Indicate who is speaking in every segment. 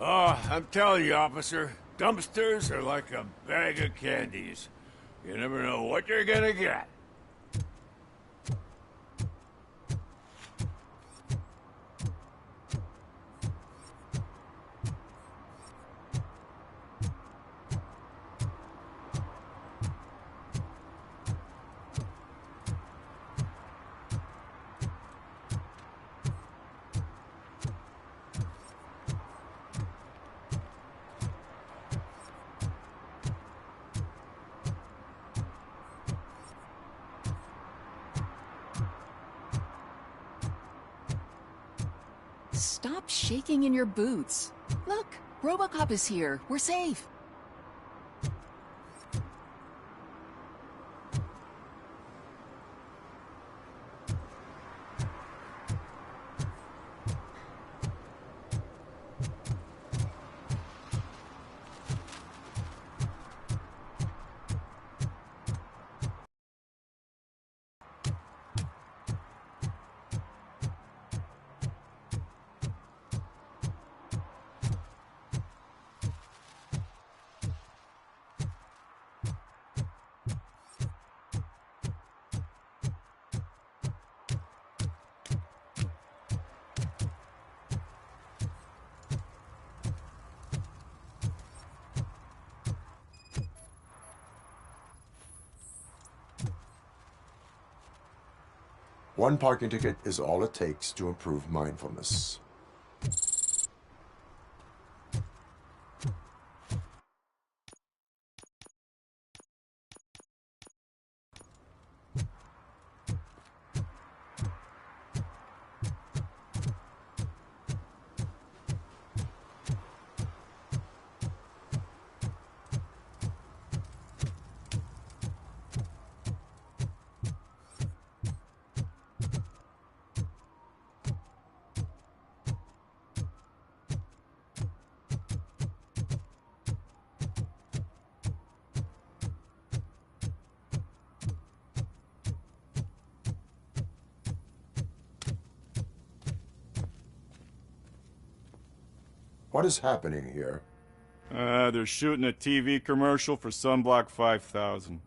Speaker 1: Oh, I'm telling you, officer, dumpsters are like a bag of candies. You never know what you're gonna get.
Speaker 2: Stop shaking in your boots. Look, Robocop is here. We're safe.
Speaker 3: One parking ticket is all it takes to improve mindfulness. What is happening here?
Speaker 4: They're shooting a TV commercial for Sunblock 5000.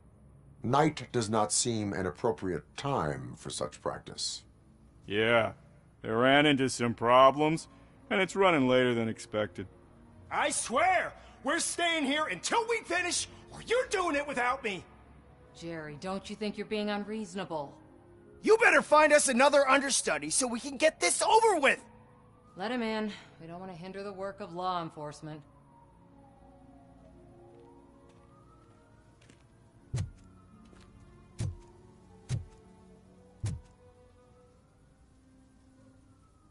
Speaker 3: Night does not seem an appropriate time for such practice.
Speaker 4: Yeah, they ran into some problems, and it's running later than expected.
Speaker 5: I swear, we're staying here until we finish, or you're doing it without me!
Speaker 6: Jerry, don't you think you're being unreasonable?
Speaker 5: You better find us another understudy so we can get this over with!
Speaker 6: Let him in. We don't want to hinder the work of law enforcement.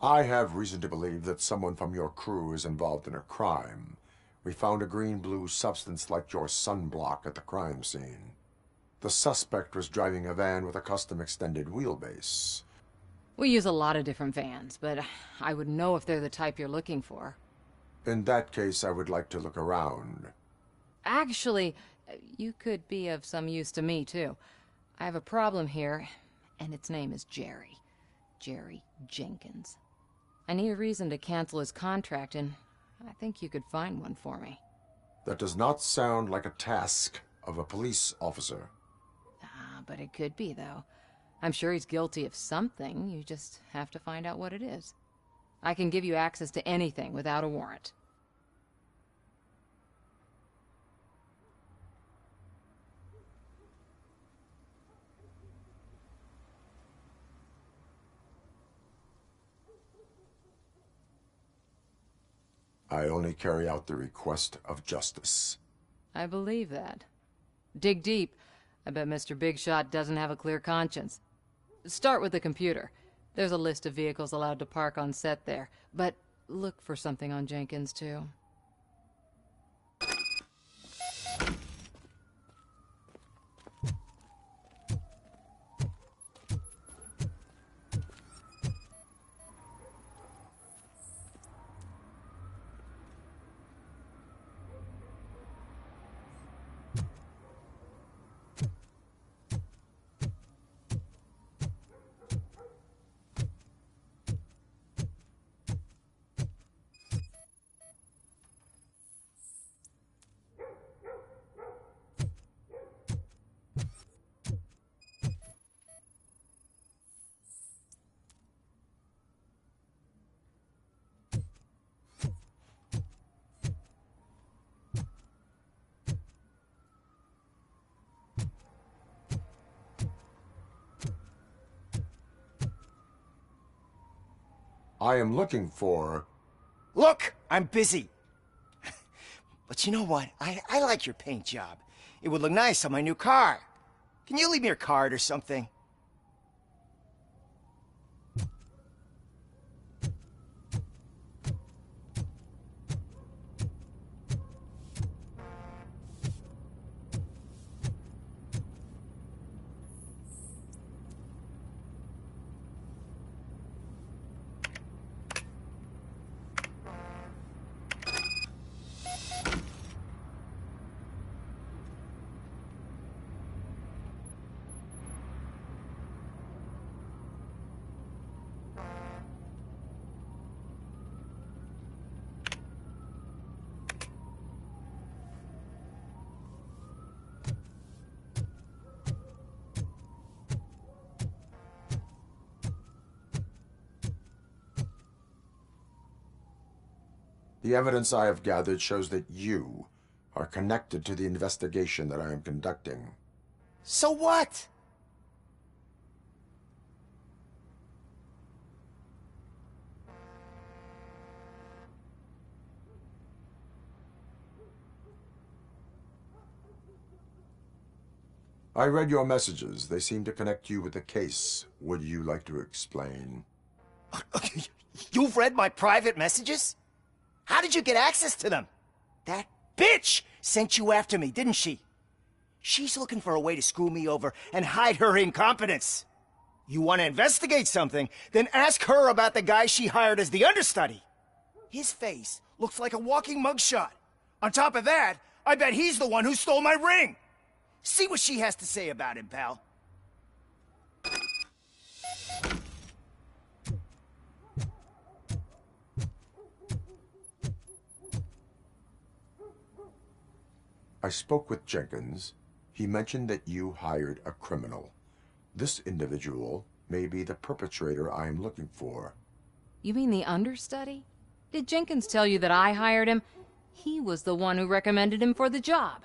Speaker 3: I have reason to believe that someone from your crew is involved in a crime. We found a green-blue substance like your sunblock at the crime scene. The suspect was driving a van with a custom extended wheelbase.
Speaker 6: We use a lot of different vans, but I wouldn't know if they're the type you're looking for.
Speaker 3: In that case, I would like to look around.
Speaker 6: Actually, you could be of some use to me, too. I have a problem here, and its name is Jerry. Jerry Jenkins. I need a reason to cancel his contract, and I think you could find one for me.
Speaker 3: That does not sound like a task of a police officer.
Speaker 6: But it could be, though. I'm sure he's guilty of something. You just have to find out what it is. I can give you access to anything without a warrant.
Speaker 3: I only carry out the request of justice.
Speaker 6: I believe that. Dig deep. I bet Mr. Big Shot doesn't have a clear conscience. Start with the computer. There's a list of vehicles allowed to park on set there, but look for something on Jenkins, too.
Speaker 3: I am looking for...
Speaker 5: Look, I'm busy. But you know what? I like your paint job. It would look nice on my new car. Can you leave me your card or something?
Speaker 3: The evidence I have gathered shows that you are connected to the investigation that I am conducting.
Speaker 5: So what?
Speaker 3: I read your messages. They seem to connect you with the case. Would you like to explain?
Speaker 5: You've read my private messages? How did you get access to them? That bitch sent you after me, didn't she? She's looking for a way to screw me over and hide her incompetence. You want to investigate something, then ask her about the guy she hired as the understudy. His face looks like a walking mugshot. On top of that, I bet he's the one who stole my ring. See what she has to say about him, pal.
Speaker 3: I spoke with Jenkins. He mentioned that you hired a criminal. This individual may be the perpetrator I am looking for.
Speaker 6: You mean the understudy? Did Jenkins tell you that I hired him? He was the one who recommended him for the job.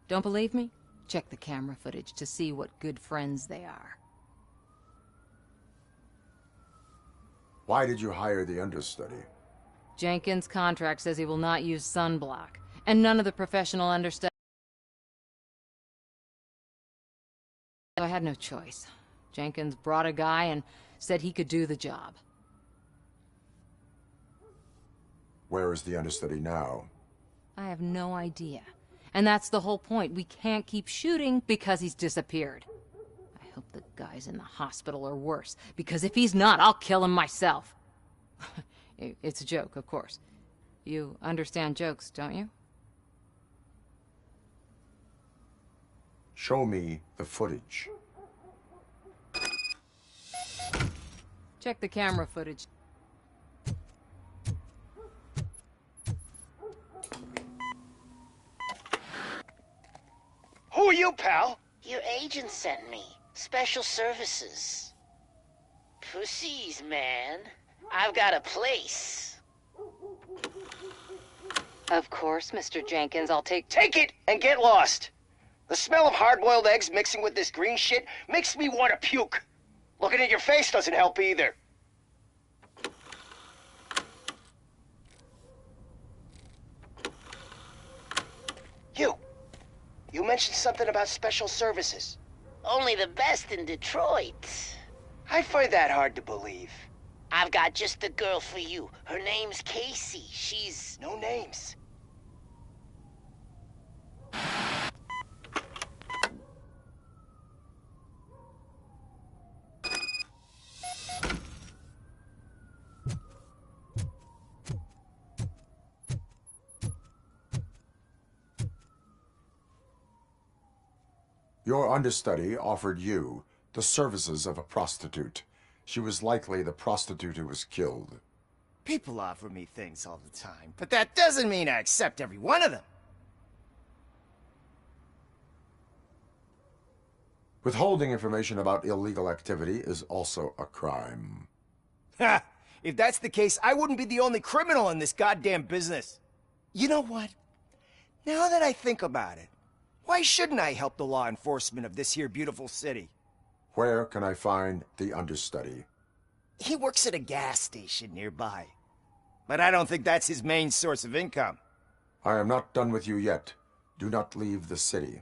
Speaker 6: Don't believe me? Check the camera footage to see what good friends they are.
Speaker 3: Why did you hire the understudy?
Speaker 6: Jenkins' contract says he will not use sunblock, and none of the professional understudies. So I had no choice. Jenkins brought a guy and said he could do the job.
Speaker 3: Where is the understudy now?
Speaker 6: I have no idea. And that's the whole point. We can't keep shooting because he's disappeared. I hope the guy's in the hospital or worse, because if he's not, I'll kill him myself. It's a joke, of course. You understand jokes, don't you?
Speaker 3: Show me the footage.
Speaker 6: Check the camera footage.
Speaker 5: Who are you, pal?
Speaker 7: Your agent sent me. Special services. Pussies, man. I've got a place.
Speaker 6: Of course, Mr. Jenkins, I'll take...
Speaker 5: Take it and get lost. The smell of hard-boiled eggs mixing with this green shit makes me want to puke. Looking at your face doesn't help either. You mentioned something about special services.
Speaker 7: Only the best in Detroit.
Speaker 5: I find that hard to believe.
Speaker 7: I've got just the girl for you. Her name's Casey. She's...
Speaker 5: No names.
Speaker 3: Your understudy offered you the services of a prostitute. She was likely the prostitute who was killed.
Speaker 5: People offer me things all the time, but that doesn't mean I accept every one of them.
Speaker 3: Withholding information about illegal activity is also a crime.
Speaker 5: Ha! If that's the case, I wouldn't be the only criminal in this goddamn business. You know what? Now that I think about it, why shouldn't I help the law enforcement of this here beautiful city?
Speaker 3: Where can I find the understudy?
Speaker 5: He works at a gas station nearby. But I don't think that's his main source of income.
Speaker 3: I am not done with you yet. Do not leave the city.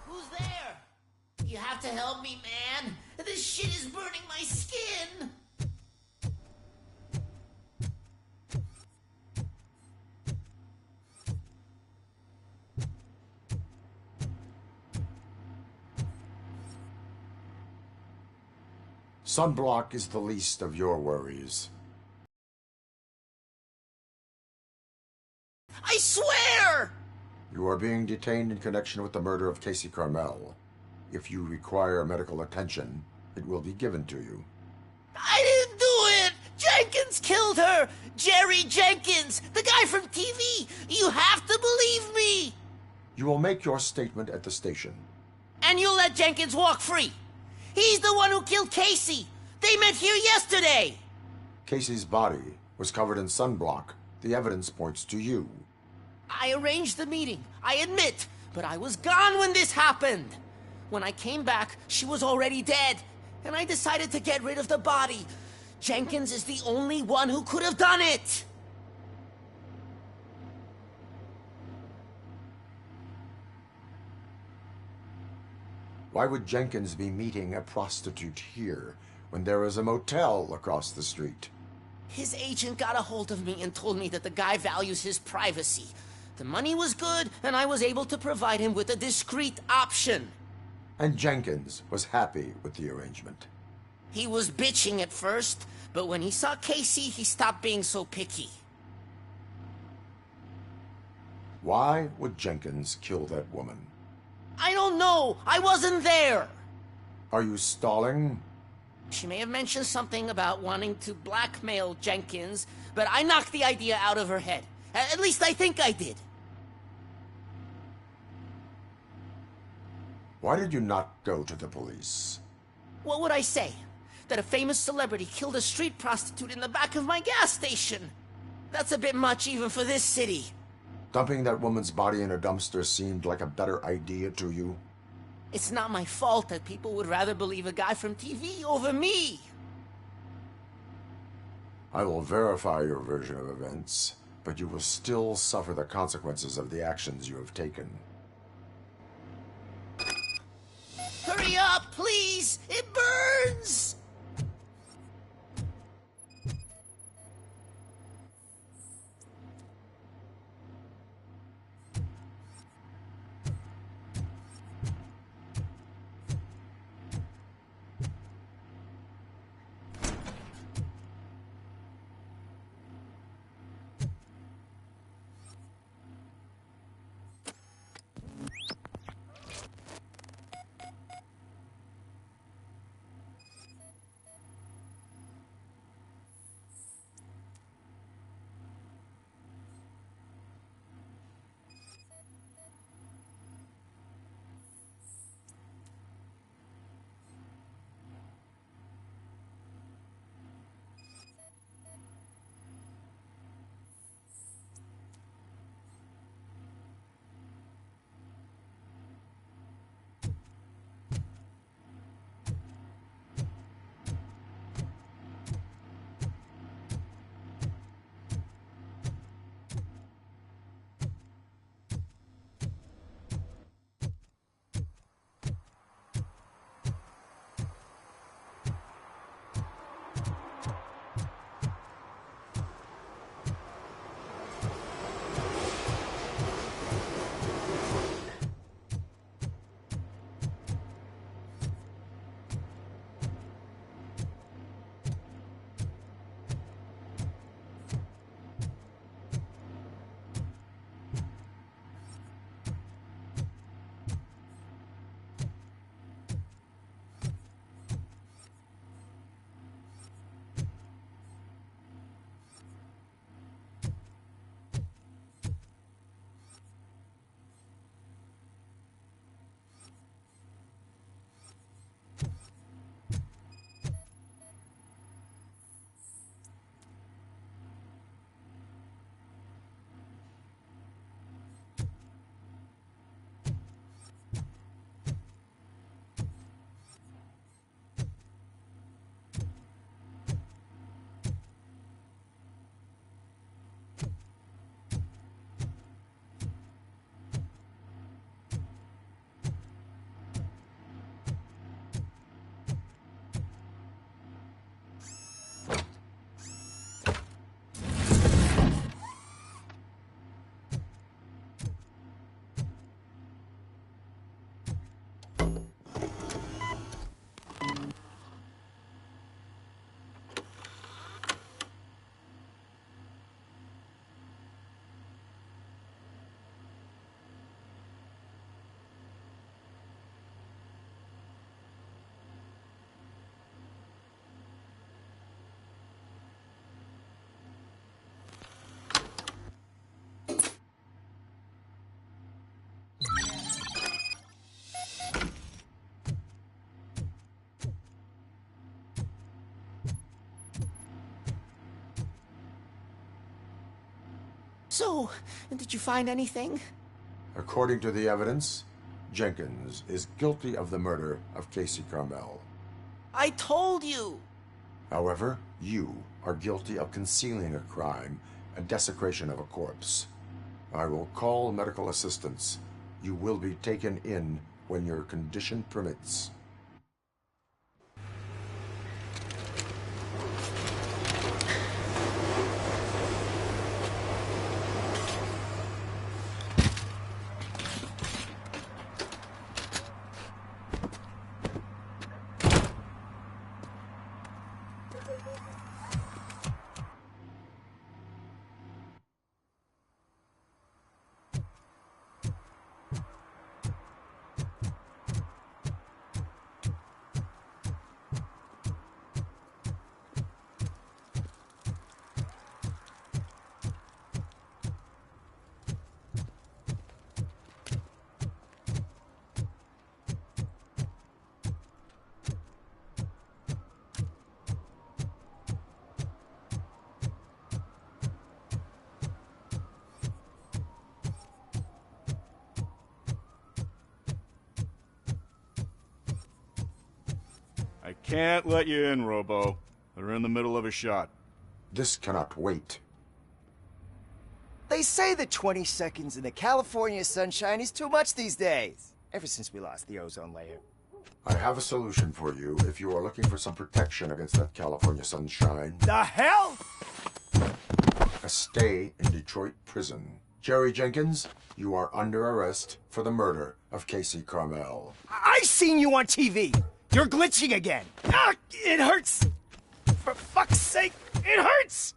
Speaker 7: Who's there? You have to help me, man. This shit is burning my skin.
Speaker 3: Sunblock is the least of your worries.
Speaker 7: I swear!
Speaker 3: You are being detained in connection with the murder of Casey Carmel. If you require medical attention, it will be given to you.
Speaker 7: I didn't do it! Jenkins killed her! Jerry Jenkins! The guy from TV! You have to believe me!
Speaker 3: You will make your statement at the station.
Speaker 7: And you'll let Jenkins walk free! He's the one who killed Casey! They met here yesterday!
Speaker 3: Casey's body was covered in sunblock. The evidence points to you.
Speaker 7: I arranged the meeting, I admit, but I was gone when this happened. When I came back, she was already dead, and I decided to get rid of the body. Jenkins is the only one who could have done it!
Speaker 3: Why would Jenkins be meeting a prostitute here when there is a motel across the street?
Speaker 7: His agent got a hold of me and told me that the guy values his privacy. The money was good, and I was able to provide him with a discreet option.
Speaker 3: And Jenkins was happy with the arrangement.
Speaker 7: He was bitching at first, but when he saw Casey, he stopped being so picky.
Speaker 3: Why would Jenkins kill that woman?
Speaker 7: I don't know! I wasn't there!
Speaker 3: Are you stalling?
Speaker 7: She may have mentioned something about wanting to blackmail Jenkins, but I knocked the idea out of her head. At least I think I did.
Speaker 3: Why did you not go to the police?
Speaker 7: What would I say? That a famous celebrity killed a street prostitute in the back of my gas station? That's a bit much even for this city.
Speaker 3: Dumping that woman's body in a dumpster seemed like a better idea to you?
Speaker 7: It's not my fault that people would rather believe a guy from TV over me.
Speaker 3: I will verify your version of events, but you will still suffer the consequences of the actions you have taken.
Speaker 7: Hurry up, please! It burns! So, did you find anything?
Speaker 3: According to the evidence, Jenkins is guilty of the murder of Casey Carmel.
Speaker 7: I told you!
Speaker 3: However, you are guilty of concealing a crime and desecration of a corpse. I will call medical assistance. You will be taken in when your condition permits.
Speaker 4: I can't let you in, Robo. They're in the middle of a shot.
Speaker 3: This cannot wait.
Speaker 5: They say that 20 seconds in the California sunshine is too much these days. Ever since we lost the ozone layer.
Speaker 3: I have a solution for you if you are looking for some protection against that California sunshine.
Speaker 5: The hell?
Speaker 3: A stay in Detroit prison. Jerry Jenkins, you are under arrest for the murder of Casey Carmel.
Speaker 5: I seen you on TV. You're glitching again. Ah, it hurts. For fuck's sake, it hurts.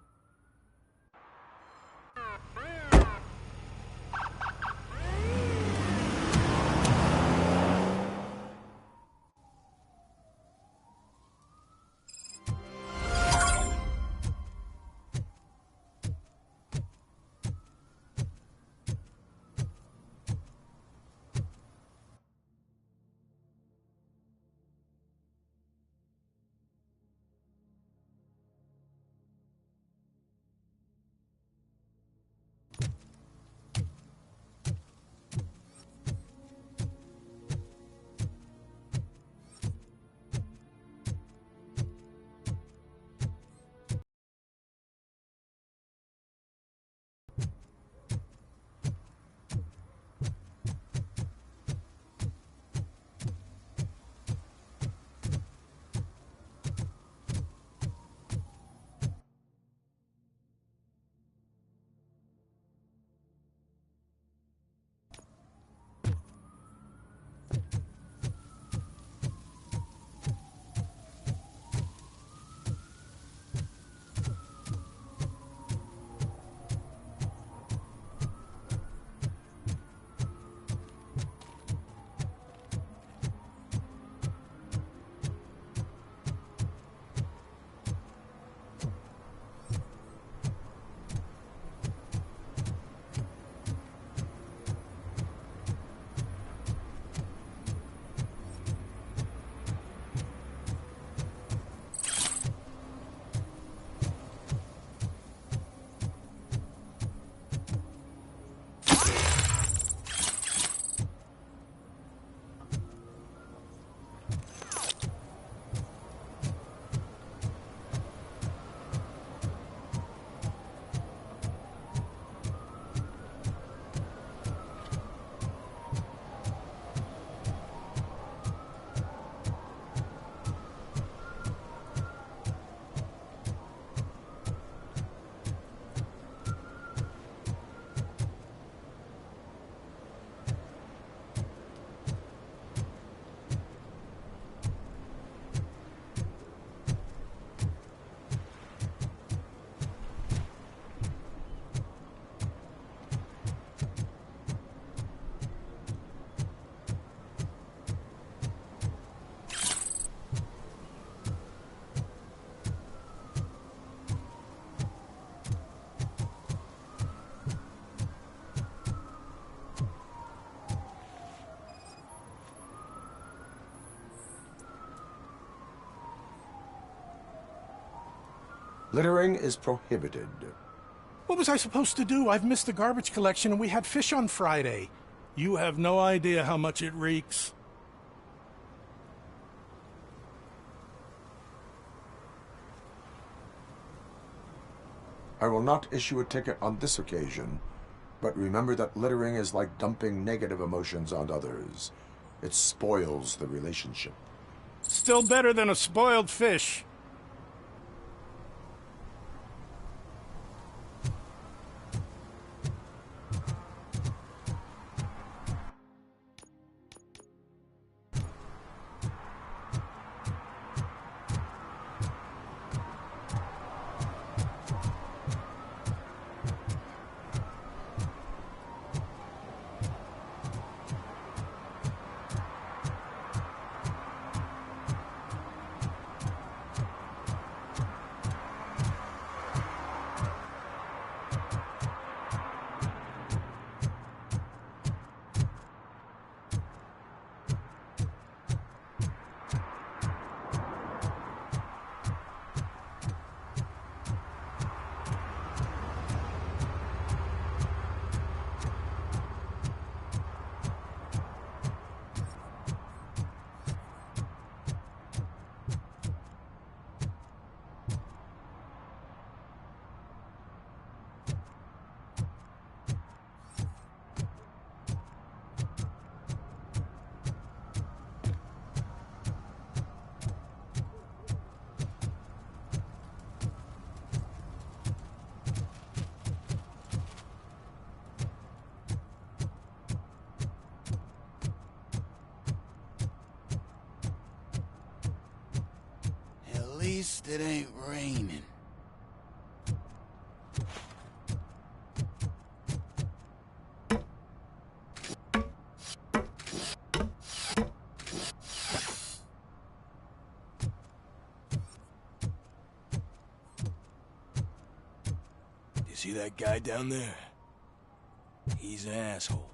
Speaker 3: Littering is prohibited.
Speaker 8: What was I supposed to do? I've missed the garbage collection and we had fish on Friday. You have no idea how much it reeks.
Speaker 3: I will not issue a ticket on this occasion, but remember that littering is like dumping negative emotions on others. It spoils the relationship.
Speaker 8: Still better than a spoiled fish.
Speaker 1: At least it ain't raining. You see that guy down there? He's an asshole.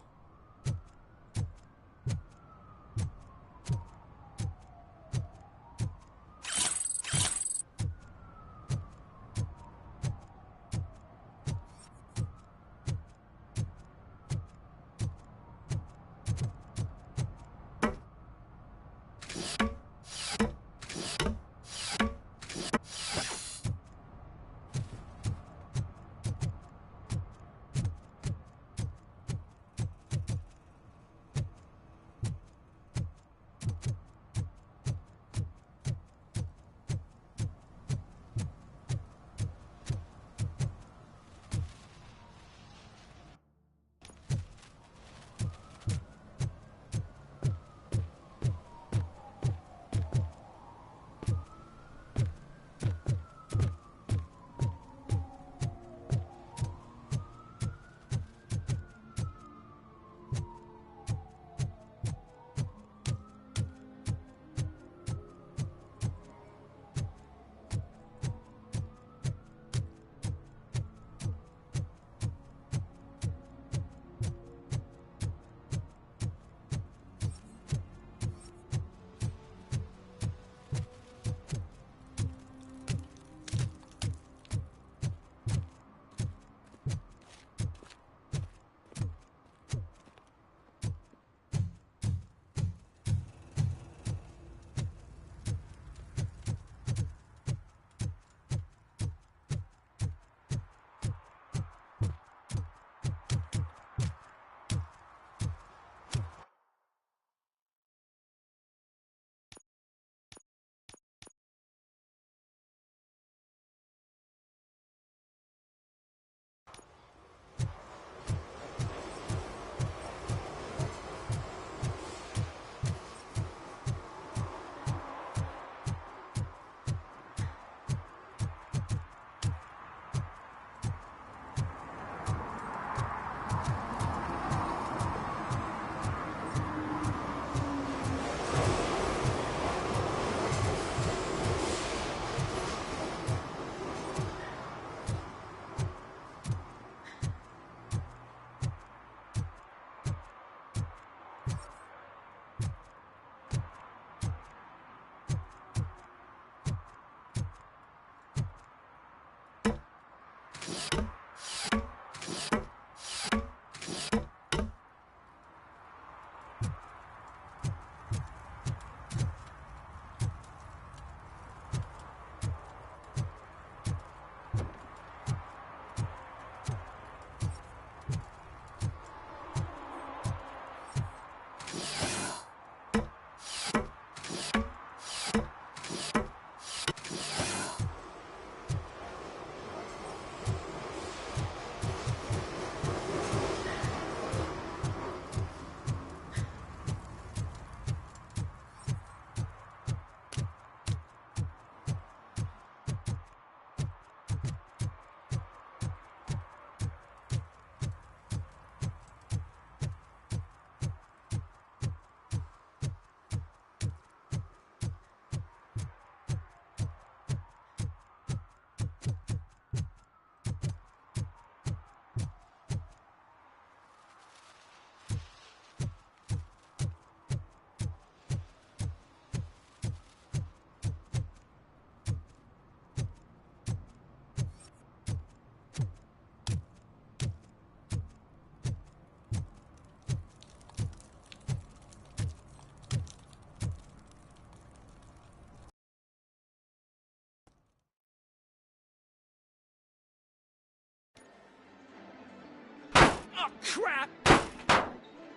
Speaker 7: crap!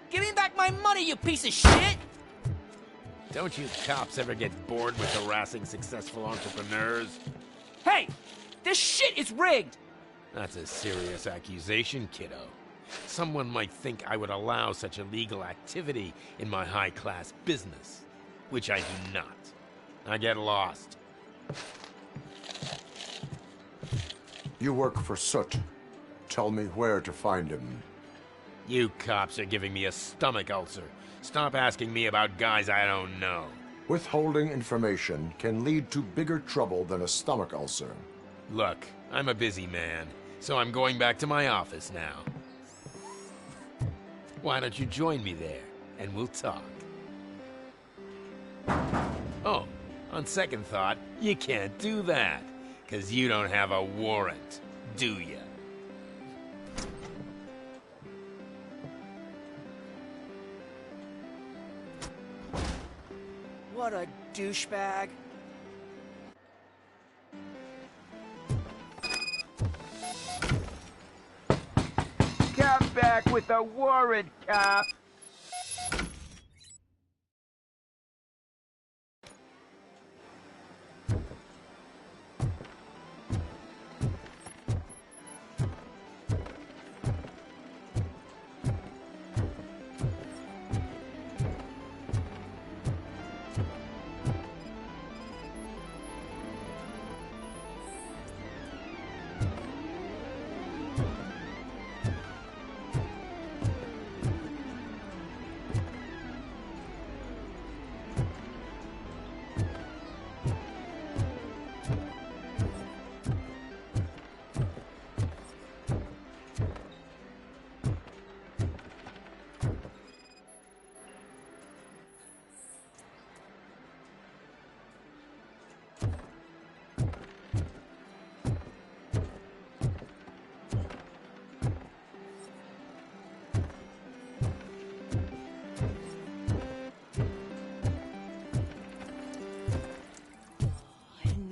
Speaker 7: Give me back my money, you piece of shit!
Speaker 9: Don't you cops ever get bored with harassing successful entrepreneurs?
Speaker 7: Hey! This shit is rigged!
Speaker 9: That's a serious accusation, kiddo. Someone might think I would allow such illegal activity in my high-class business, which I do not. I get lost.
Speaker 3: You work for Soot. Tell me where to find him.
Speaker 9: You cops are giving me a stomach ulcer. Stop asking me about guys I don't know.
Speaker 3: Withholding information can lead to bigger trouble than a stomach ulcer.
Speaker 9: Look, I'm a busy man, so I'm going back to my office now. Why don't you join me there, and we'll talk. Oh, on second thought, you can't do that, 'cause you don't have a warrant, do ya?
Speaker 5: What a douchebag.
Speaker 10: Come back with a warrant, cop!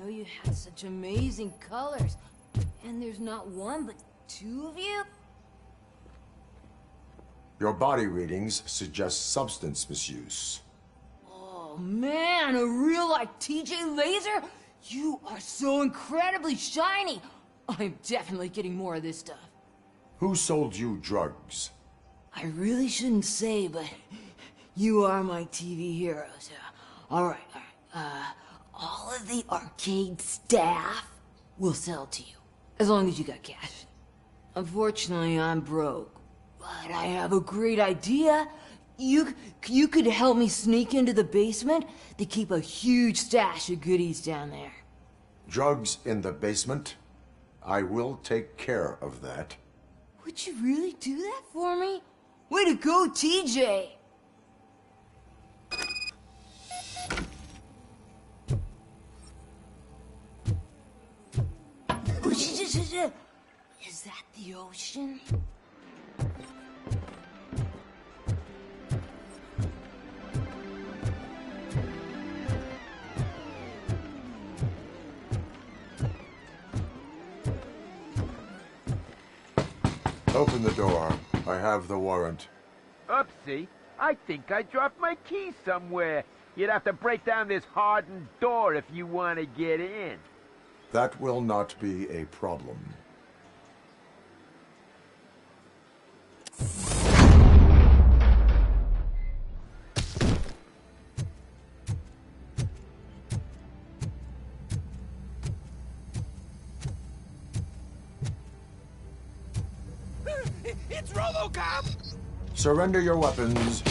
Speaker 6: You had such amazing colors. And there's not one, but two of you?
Speaker 3: Your body readings suggest substance misuse.
Speaker 6: Oh man, a real like TJ Laser? You are so incredibly shiny. I'm definitely getting more of this stuff.
Speaker 3: Who sold you drugs?
Speaker 6: I really shouldn't say, but you are my TV heroes. All right. All of the arcade staff will sell to you, as long as you got cash. Unfortunately, I'm broke, but I have a great idea. You could help me sneak into the basement. They keep a huge stash of goodies down there.
Speaker 3: Drugs in the basement? I will take care of that.
Speaker 6: Would you really do that for me? Way to go, TJ! Is that the ocean?
Speaker 3: Open the door. I have the warrant.
Speaker 10: Oopsie, I think I dropped my keys somewhere. You'd have to break down this hardened door if you want to get in.
Speaker 3: That will not be a problem.
Speaker 7: It's Robocop!
Speaker 3: Surrender your weapons.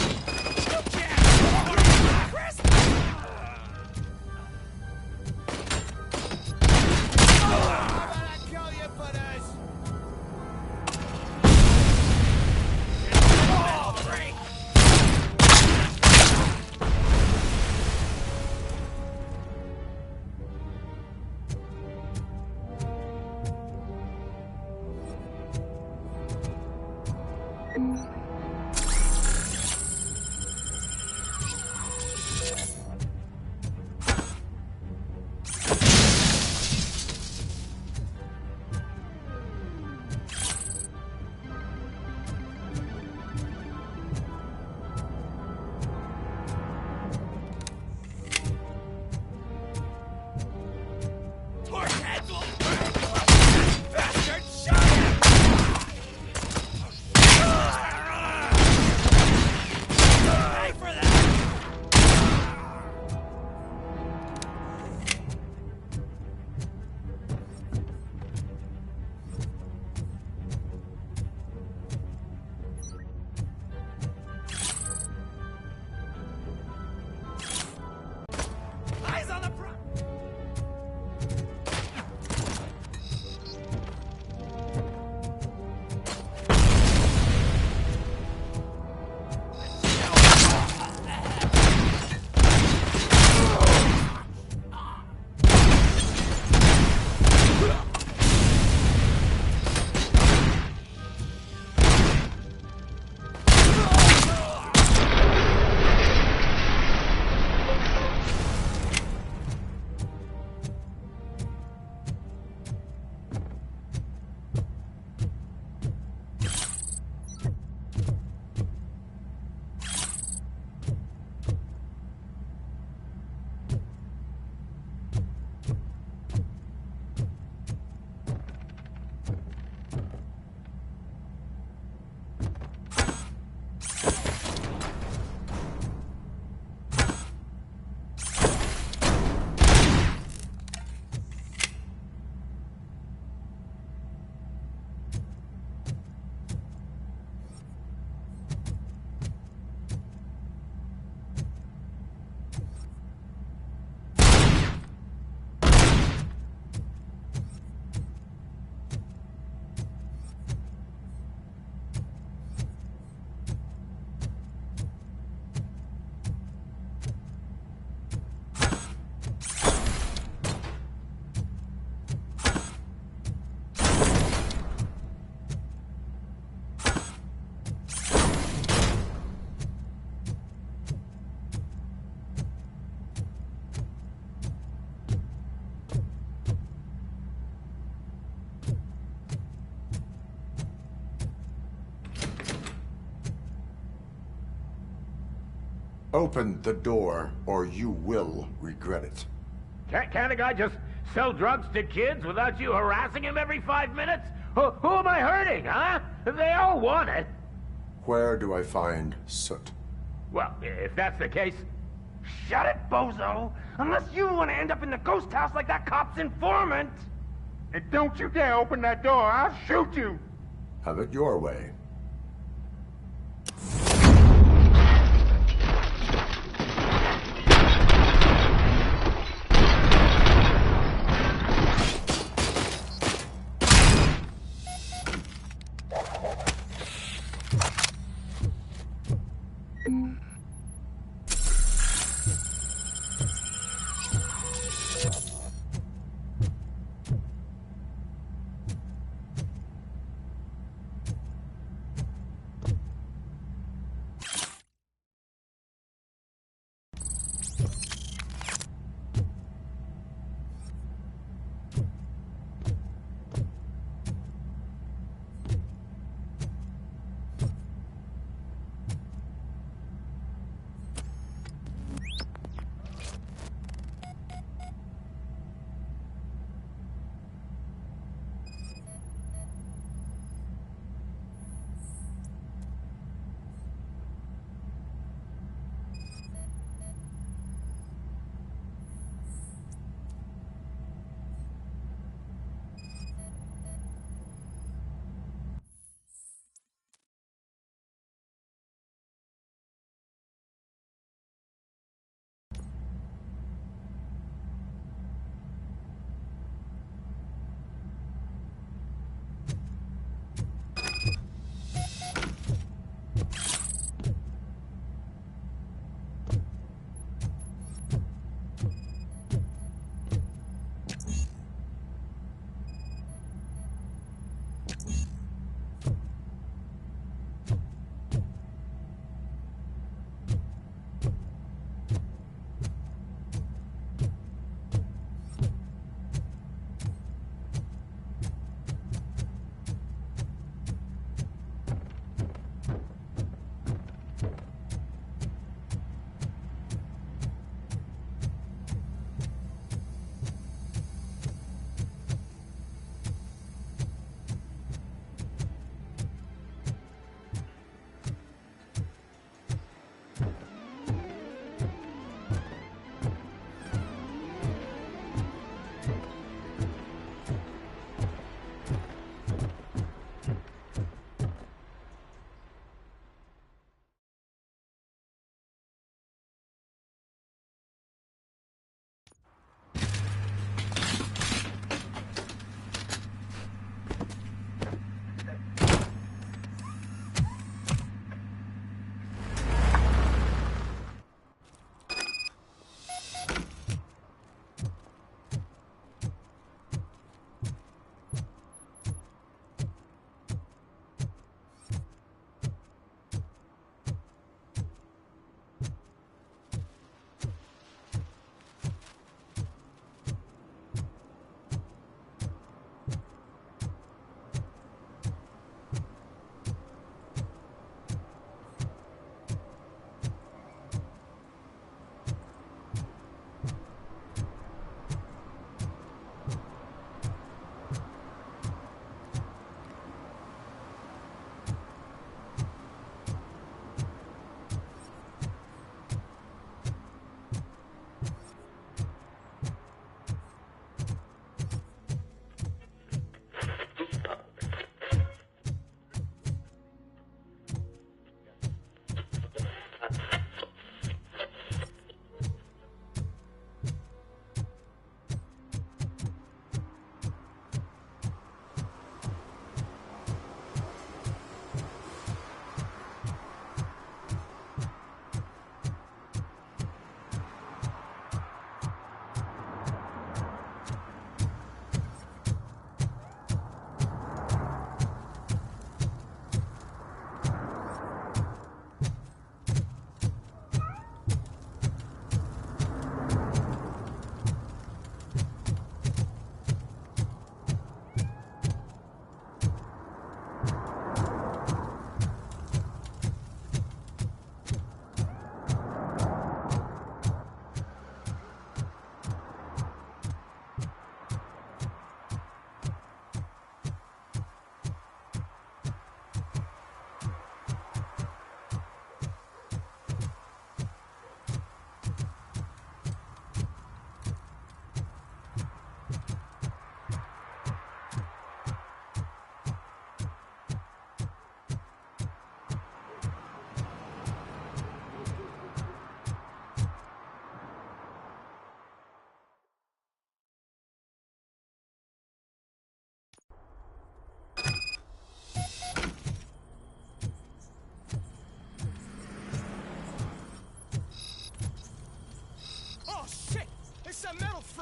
Speaker 3: Open the door, or you will regret it.
Speaker 10: Can't a guy just sell drugs to kids without you harassing him every 5 minutes? Who am I hurting, huh? They all want it.
Speaker 3: Where do I find Soot?
Speaker 10: Well, if that's the case... Shut it, bozo! Unless you want to end up in the ghost house like that cop's informant! And don't you dare open that door, I'll shoot you!
Speaker 3: Have it your way.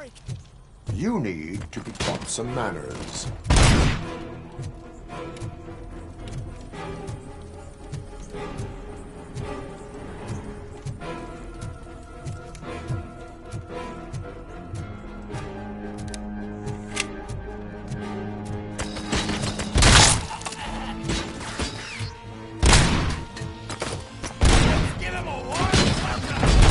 Speaker 7: break.
Speaker 3: You need to be taught some manners.
Speaker 1: Give him a warm welcome!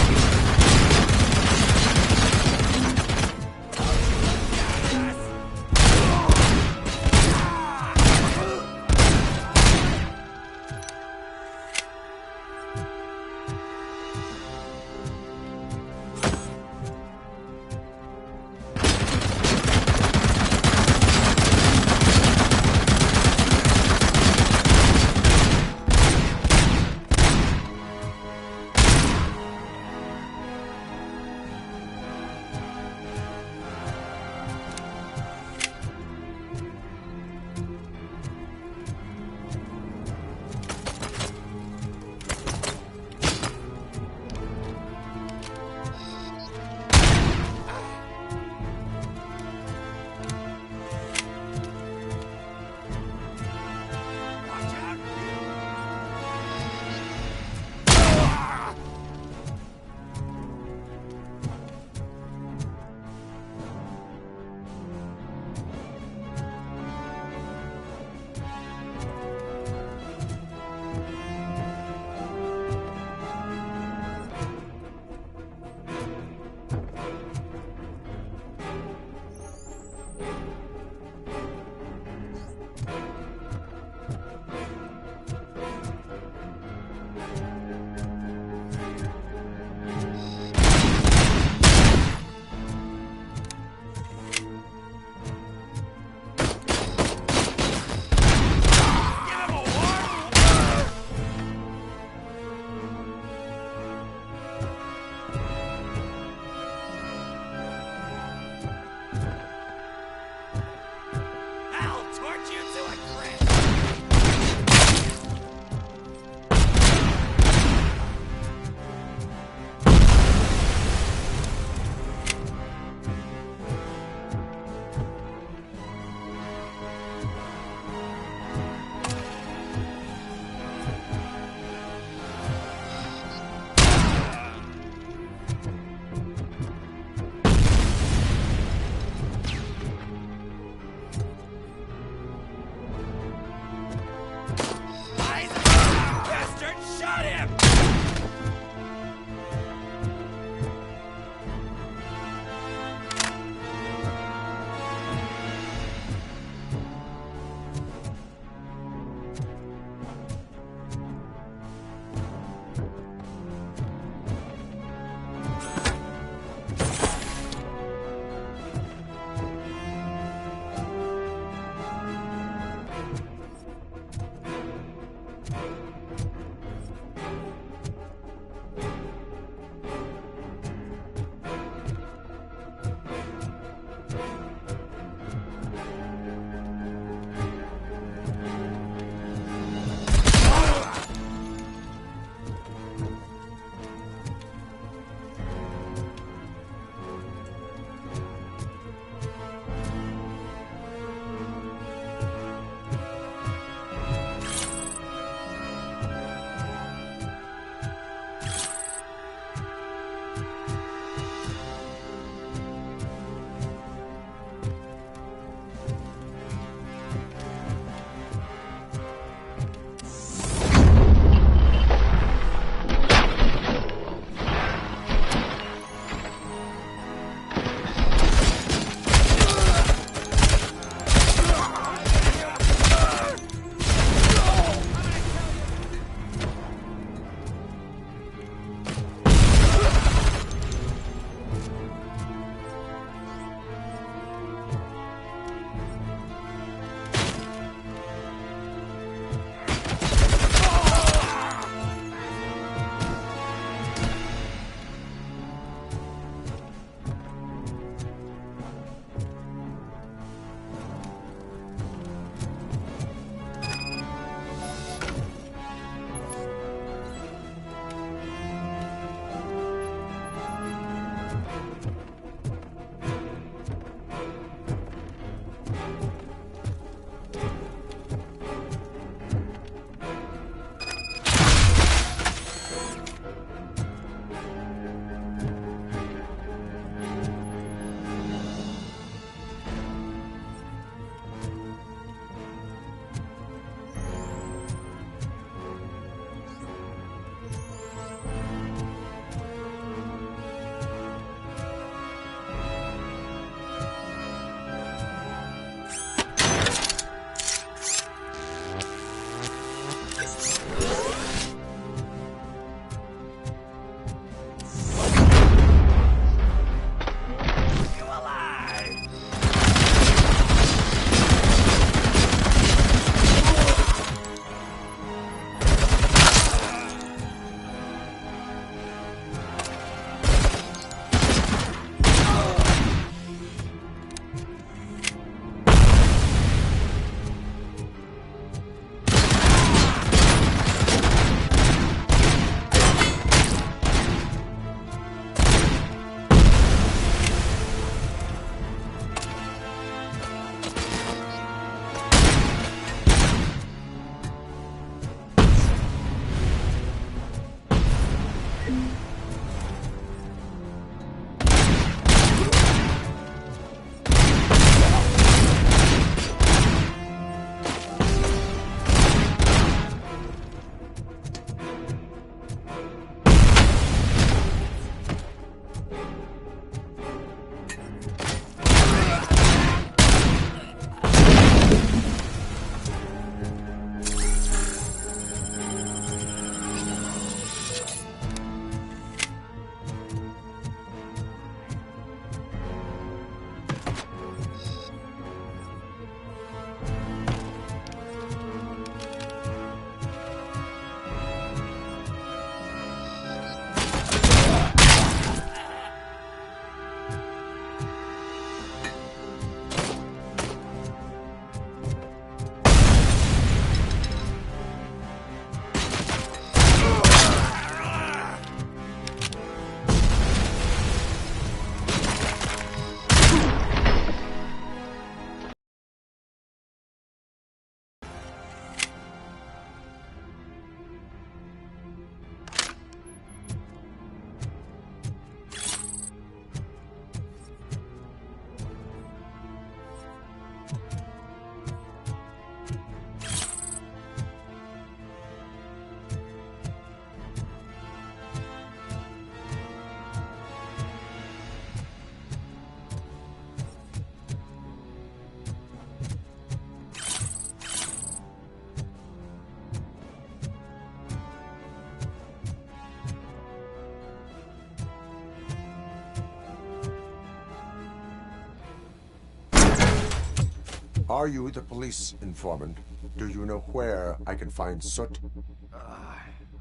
Speaker 3: Are you the police informant? Do you know where I can find Soot?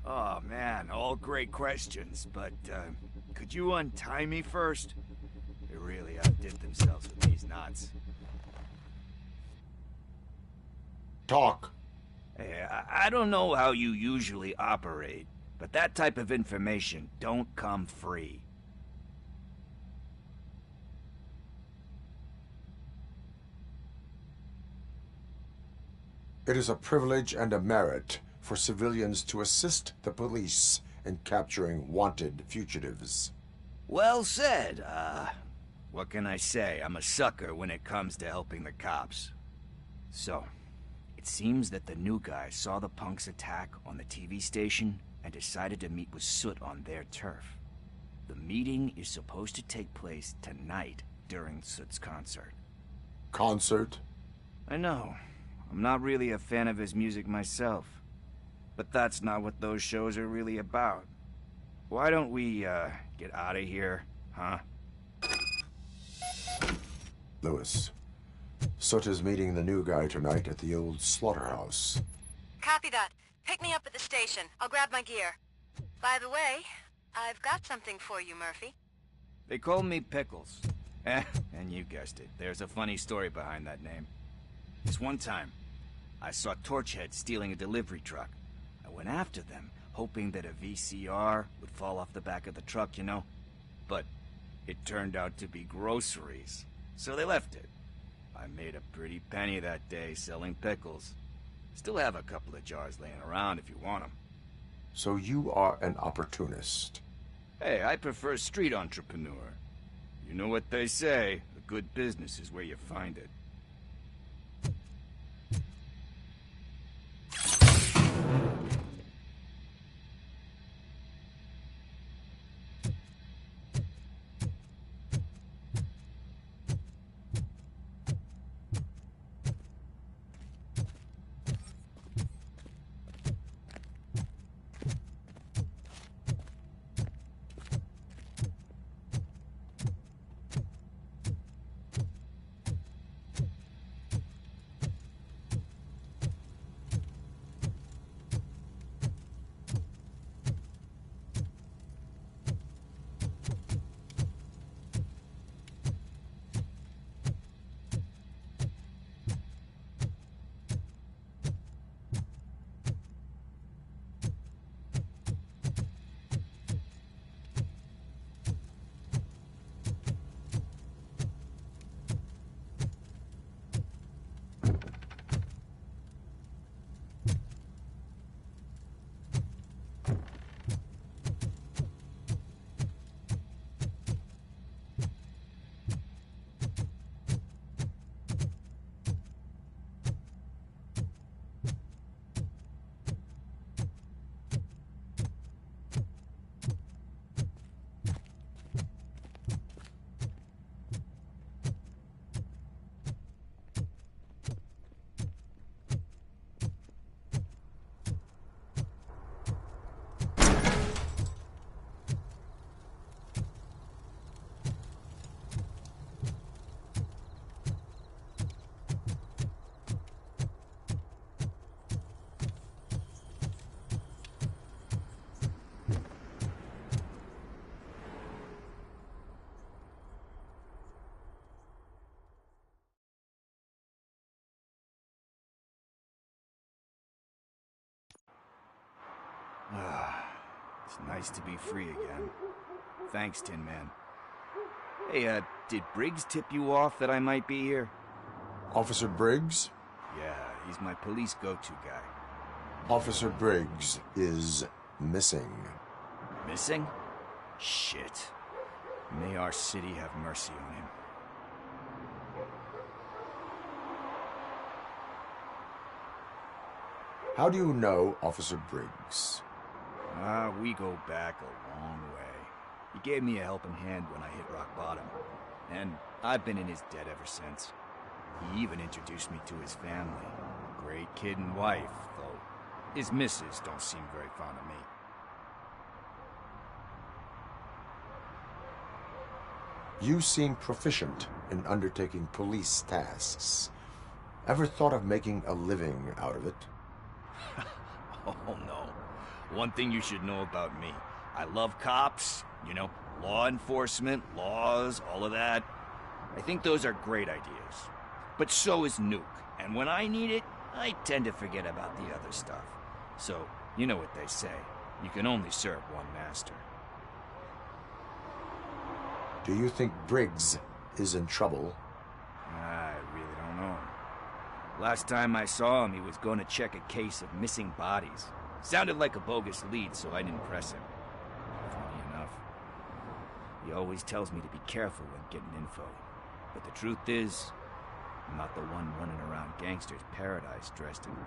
Speaker 11: Oh man, all great questions, but could you untie me first? They really outdid themselves with these knots.
Speaker 3: Talk.
Speaker 11: Hey, I don't know how you usually operate, but that type of information don't come free.
Speaker 3: It is a privilege and a merit for civilians to assist the police in capturing wanted fugitives.
Speaker 11: Well said. What can I say? I'm a sucker when it comes to helping the cops. So, it seems that the new guy saw the punks' attack on the TV station and decided to meet with Soot on their turf. The meeting is supposed to take place tonight during Soot's concert.
Speaker 3: Concert?
Speaker 11: I know. I'm not really a fan of his music myself. But that's not what those shows are really about. Why don't we, get out of here, huh?
Speaker 3: Lewis, Soot is meeting the new guy tonight at the old slaughterhouse.
Speaker 12: Copy that. Pick me up at the station. I'll grab my gear. By the way, I've got something for you, Murphy.
Speaker 11: They call me Pickles. And you guessed it. There's a funny story behind that name. This one time, I saw Torchhead stealing a delivery truck. I went after them, hoping that a VCR would fall off the back of the truck, you know? But it turned out to be groceries, so they left it. I made a pretty penny that day selling pickles. Still have a couple of jars laying around if you want them.
Speaker 3: So you are an opportunist.
Speaker 11: Hey, I prefer street entrepreneur. You know what they say, a good business is where you find it. It's nice to be free again. Thanks, Tin Man. Hey, did Briggs tip you off that I might be here?
Speaker 3: Officer Briggs?
Speaker 11: Yeah, he's my police go-to guy.
Speaker 3: Officer Briggs is missing.
Speaker 11: Missing? Shit. May our city have mercy on him.
Speaker 3: How do you know Officer Briggs?
Speaker 11: We go back a long way. He gave me a helping hand when I hit rock bottom. And I've been in his debt ever since. He even introduced me to his family. Great kid and wife, though his missus don't seem very fond of me.
Speaker 3: You seem proficient in undertaking police tasks. Ever thought of making a living out of it?
Speaker 11: Oh, no. One thing you should know about me. I love cops, you know, law enforcement, laws, all of that. I think those are great ideas. But so is Nuke, and when I need it, I tend to forget about the other stuff. So, you know what they say. You can only serve one master.
Speaker 3: Do you think Briggs is in trouble?
Speaker 11: I really don't know. Last time I saw him, he was going to check a case of missing bodies. Sounded like a bogus lead, so I didn't press him. Funny enough. He always tells me to be careful when getting info. But the truth is, I'm not the one running around gangsters' paradise dressed in blue.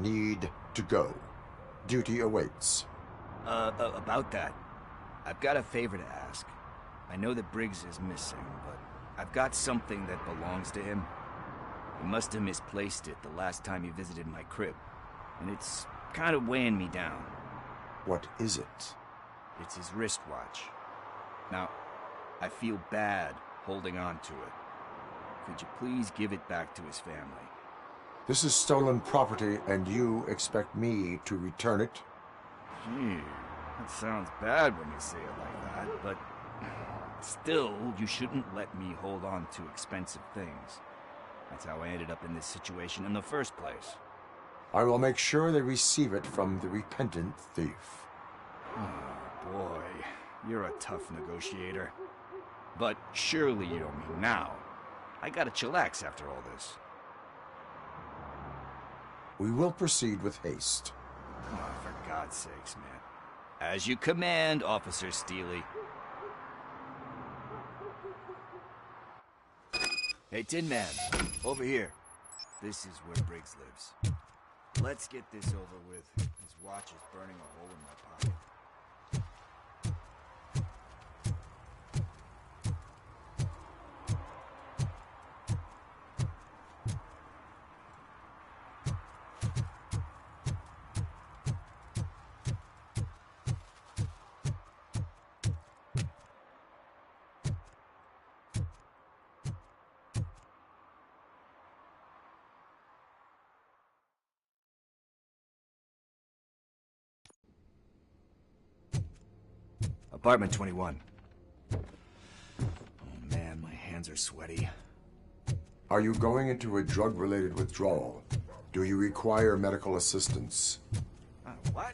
Speaker 3: Need to go. Duty awaits.
Speaker 11: About that, I've got a favor to ask. I know that Briggs is missing, but I've got something that belongs to him. He must have misplaced it the last time he visited my crib, and it's kind of weighing me down.
Speaker 3: What is it?
Speaker 11: It's his wristwatch. Now, I feel bad holding on to it. Could you please give it back to his family?
Speaker 3: This is stolen property, and you expect me to return it?
Speaker 11: Gee, that sounds bad when you say it like that, but still, you shouldn't let me hold on to expensive things. That's how I ended up in this situation in the first place.
Speaker 3: I will make sure they receive it from the repentant thief.
Speaker 11: Oh, boy. You're a tough negotiator. But surely you don't mean now. I gotta chillax after all this.
Speaker 3: We will proceed with haste.
Speaker 11: Oh, for God's sakes, man. As you command, Officer Steely. Hey, Tin Man, over here. This is where Briggs lives. Let's get this over with. His watch is burning a hole in my pocket. Apartment 21. Oh man, my hands are sweaty.
Speaker 3: Are you going into a drug-related withdrawal? Do you require medical assistance?
Speaker 11: What?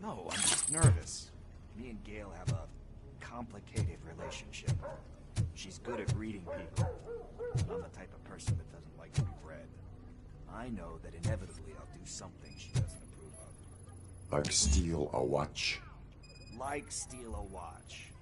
Speaker 11: No, I'm just nervous. Me and Gail have a complicated relationship. She's good at reading people. I'm the type of person that doesn't like to be read. I know that inevitably I'll do something she doesn't approve of.
Speaker 3: Like steal a watch?
Speaker 11: Like steal a watch.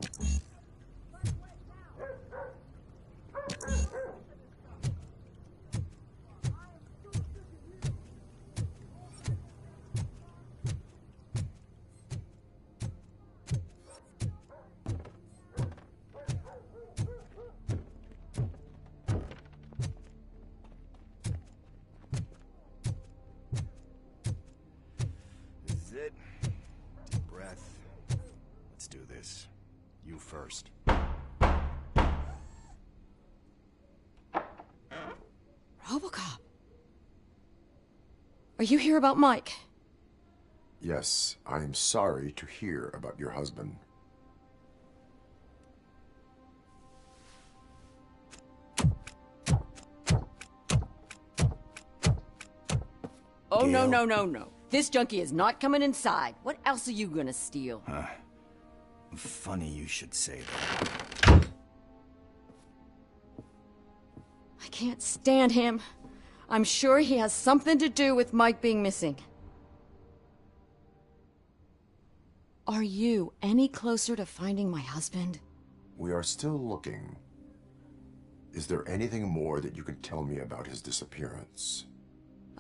Speaker 11: This is it. Deep breath. Let's do this. You first.
Speaker 13: Robocop. Are you here about Mike?
Speaker 3: Yes, I am sorry to hear about your husband.
Speaker 13: Oh, no, no, no, no. This junkie is not coming inside. What else are you gonna steal?
Speaker 11: Funny you should say that.
Speaker 13: I can't stand him. I'm sure he has something to do with Mike being missing. Are you any closer to finding my husband?
Speaker 3: We are still looking. Is there anything more that you can tell me about his disappearance?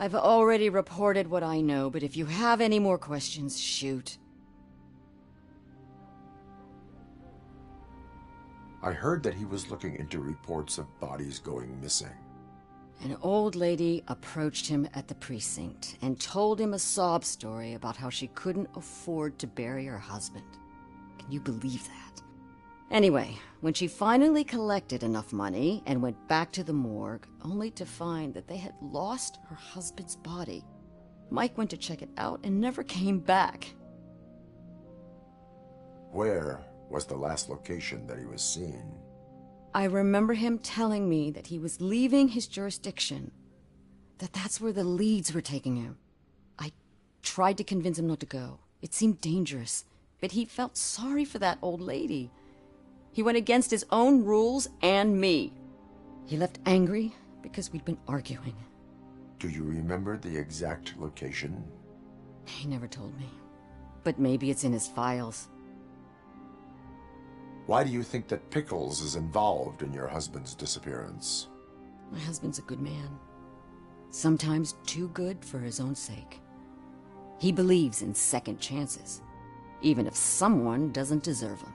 Speaker 13: I've already reported what I know, but if you have any more questions, shoot.
Speaker 3: I heard that he was looking into reports of bodies going missing.
Speaker 13: An old lady approached him at the precinct and told him a sob story about how she couldn't afford to bury her husband. Can you believe that? Anyway, when she finally collected enough money and went back to the morgue, only to find that they had lost her husband's body, Mike went to check it out and never came back.
Speaker 3: Where was the last location that he was seen?
Speaker 13: I remember him telling me that he was leaving his jurisdiction, that's where the leads were taking him. I tried to convince him not to go. It seemed dangerous, but he felt sorry for that old lady. He went against his own rules and me. He left angry because we'd been arguing.
Speaker 3: Do you remember the exact location?
Speaker 13: He never told me, but maybe it's in his files.
Speaker 3: Why do you think that Pickles is involved in your husband's disappearance?
Speaker 13: My husband's a good man. Sometimes too good for his own sake. He believes in second chances, even if someone doesn't deserve them.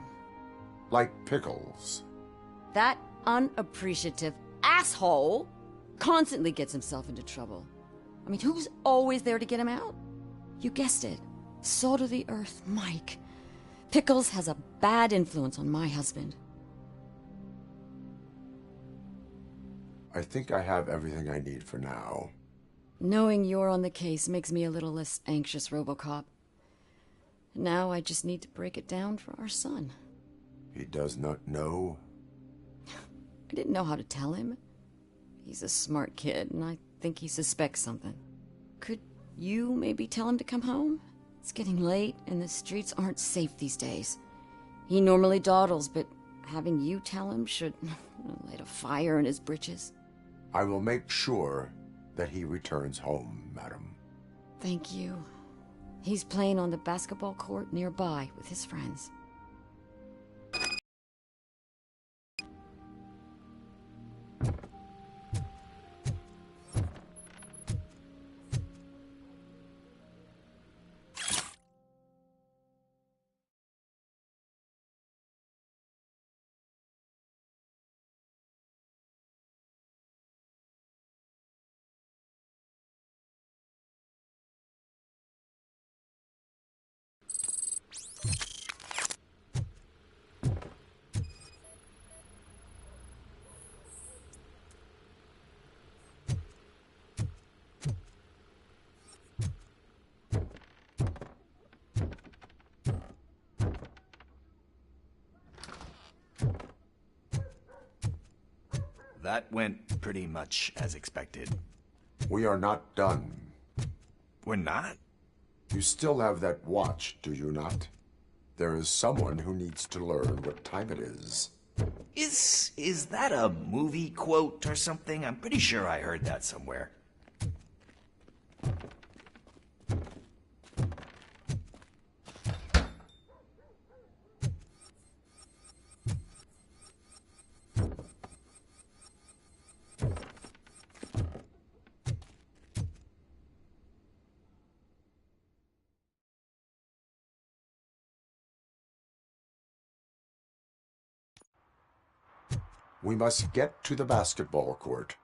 Speaker 3: Like Pickles.
Speaker 13: That unappreciative asshole constantly gets himself into trouble. I mean, who's always there to get him out? You guessed it. Salt of the earth, Mike. Pickles has a bad influence on my husband.
Speaker 3: I think I have everything I need for now.
Speaker 13: Knowing you're on the case makes me a little less anxious, Robocop. Now I just need to break it down for our son.
Speaker 3: He does not know?
Speaker 13: I didn't know how to tell him. He's a smart kid, and I think he suspects something. Could you maybe tell him to come home? It's getting late, and the streets aren't safe these days. He normally dawdles, but having you tell him should light a fire in his britches.
Speaker 3: I will make sure that he returns home, madam.
Speaker 13: Thank you. He's playing on the basketball court nearby with his friends.
Speaker 11: That went pretty much as expected.
Speaker 3: We are not done.
Speaker 11: We're not?
Speaker 3: You still have that watch, do you not? There is someone who needs to learn what time it is.
Speaker 11: Is that a movie quote or something? I'm pretty sure I heard that somewhere.
Speaker 3: We must get to the basketball court.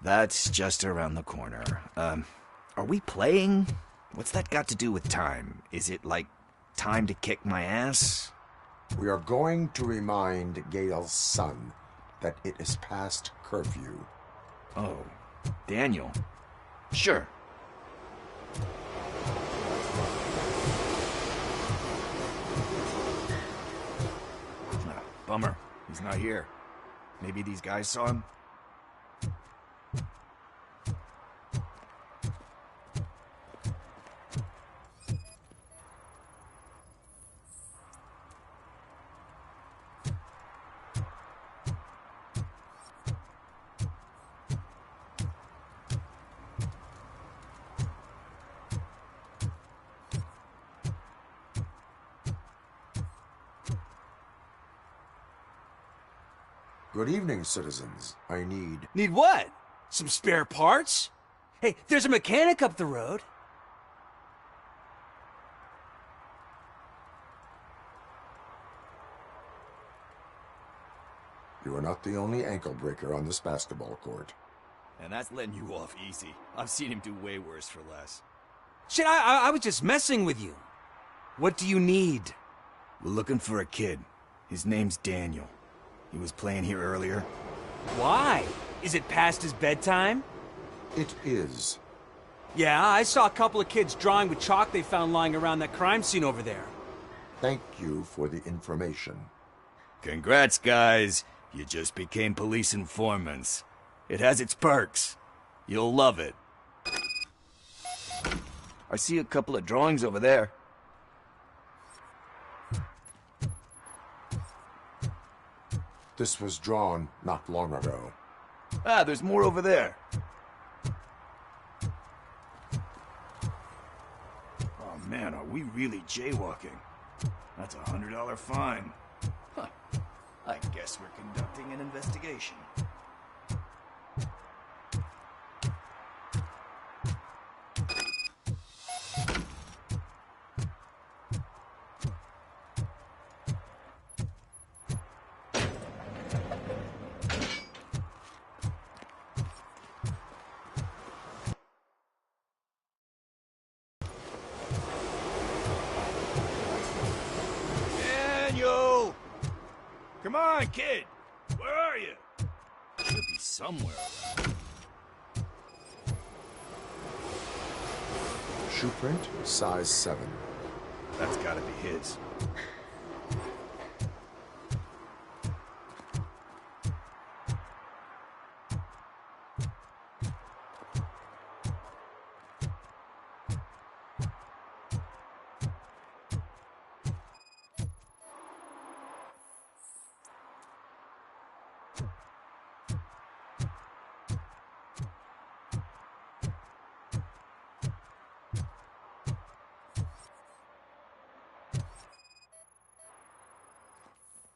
Speaker 11: That's just around the corner. Are we playing? What's that got to do with time? Is it like time to kick my ass?
Speaker 3: We are going to remind Gail's son that it is past curfew.
Speaker 11: Oh, Daniel. Sure. Bummer. He's not here. Maybe these guys saw him?
Speaker 3: Good evening, citizens. I need...
Speaker 14: Need what? Some spare parts? Hey, there's a mechanic up the road.
Speaker 3: You are not the only ankle breaker on this basketball court.
Speaker 11: And that's letting you off easy. I've seen him do way worse for less.
Speaker 14: Shit, I was just messing with you. What do you need?
Speaker 11: We're looking for a kid. His name's Daniel. He was playing here earlier.
Speaker 14: Why? Is it past his bedtime?
Speaker 3: It is.
Speaker 14: Yeah, I saw a couple of kids drawing with chalk they found lying around that crime scene over there.
Speaker 3: Thank you for the information.
Speaker 11: Congrats, guys. You just became police informants. It has its perks. You'll love it. I see a couple of drawings over there.
Speaker 3: This was drawn not long ago.
Speaker 11: Ah, there's more over there. Oh man, are we really jaywalking? That's a $100 fine. Huh. I guess we're conducting an investigation. Daniel! Come on, kid! Where are you? Should be somewhere around.
Speaker 3: Shoe print, size 7.
Speaker 11: That's gotta be his.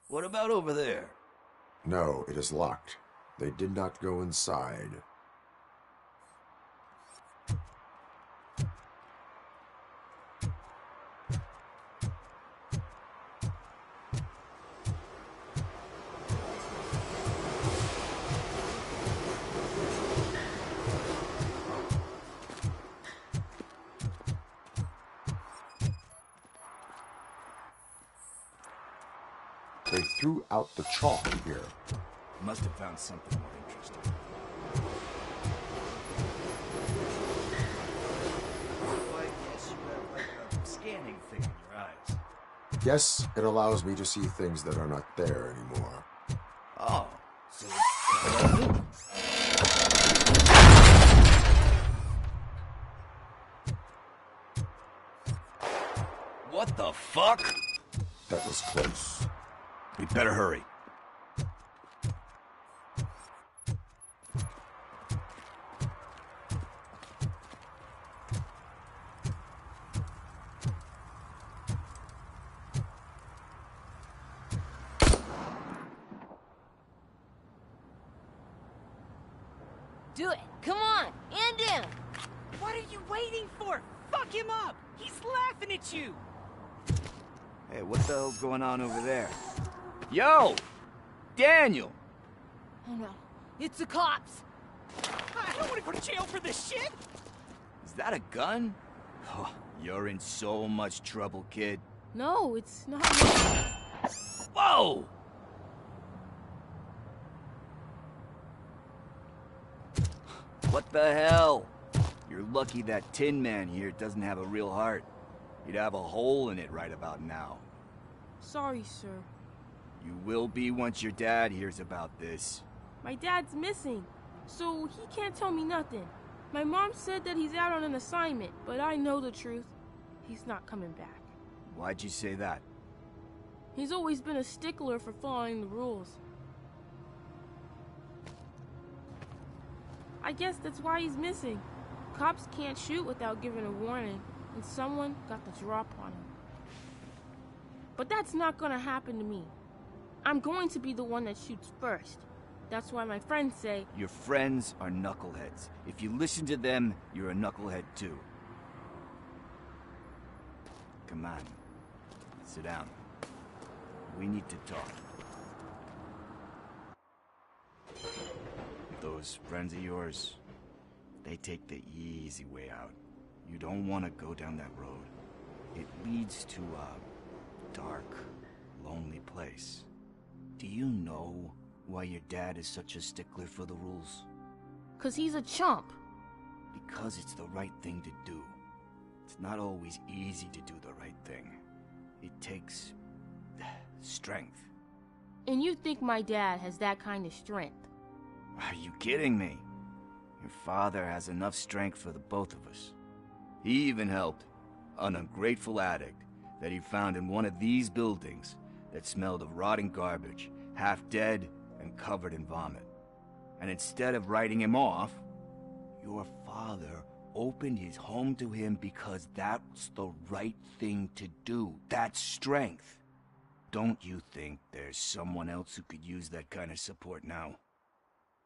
Speaker 11: What about over there?
Speaker 3: No, it is locked. They did not go inside. They threw out the chalk here.
Speaker 11: Must have found something more interesting. I guess you have like a scanning thing in your eyes.
Speaker 3: Yes, it allows me to see things that are not there anymore.
Speaker 11: Oh, so it's... What the fuck?
Speaker 3: That was close.
Speaker 11: We better hurry.
Speaker 6: Do it! Come on! And in!
Speaker 14: What are you waiting for? Fuck him up! He's laughing at you!
Speaker 11: Hey, what the hell's going on over there? Yo! Daniel!
Speaker 6: Oh no, it's the cops!
Speaker 14: I don't want to go to jail for this shit!
Speaker 11: Is that a gun? Oh, you're in so much trouble, kid.
Speaker 15: No, it's not.
Speaker 11: Whoa! What the hell? You're lucky that Tin Man here doesn't have a real heart. He'd have a hole in it right about now.
Speaker 15: Sorry, sir.
Speaker 11: You will be once your dad hears about this.
Speaker 15: My dad's missing, so he can't tell me nothing. My mom said that he's out on an assignment, but I know the truth. He's not coming back.
Speaker 11: Why'd you say that?
Speaker 15: He's always been a stickler for following the rules. I guess that's why he's missing. Cops can't shoot without giving a warning, and someone got the drop on him. But that's not gonna happen to me. I'm going to be the one that shoots first. That's why my friends say...
Speaker 11: Your friends are knuckleheads. If you listen to them, you're a knucklehead too. Come on. Sit down. We need to talk. Those friends of yours, they take the easy way out. You don't want to go down that road. It leads to a dark, lonely place. Do you know why your dad is such a stickler for the rules?
Speaker 15: 'Cause he's a chump.
Speaker 11: Because it's the right thing to do. It's not always easy to do the right thing. It takes strength.
Speaker 15: And you think my dad has that kind of strength?
Speaker 11: Are you kidding me? Your father has enough strength for the both of us. He even helped an ungrateful addict that he found in one of these buildings that smelled of rotting garbage, half dead and covered in vomit. And instead of writing him off, your father opened his home to him because that's the right thing to do. That's strength. Don't you think there's someone else who could use that kind of support now?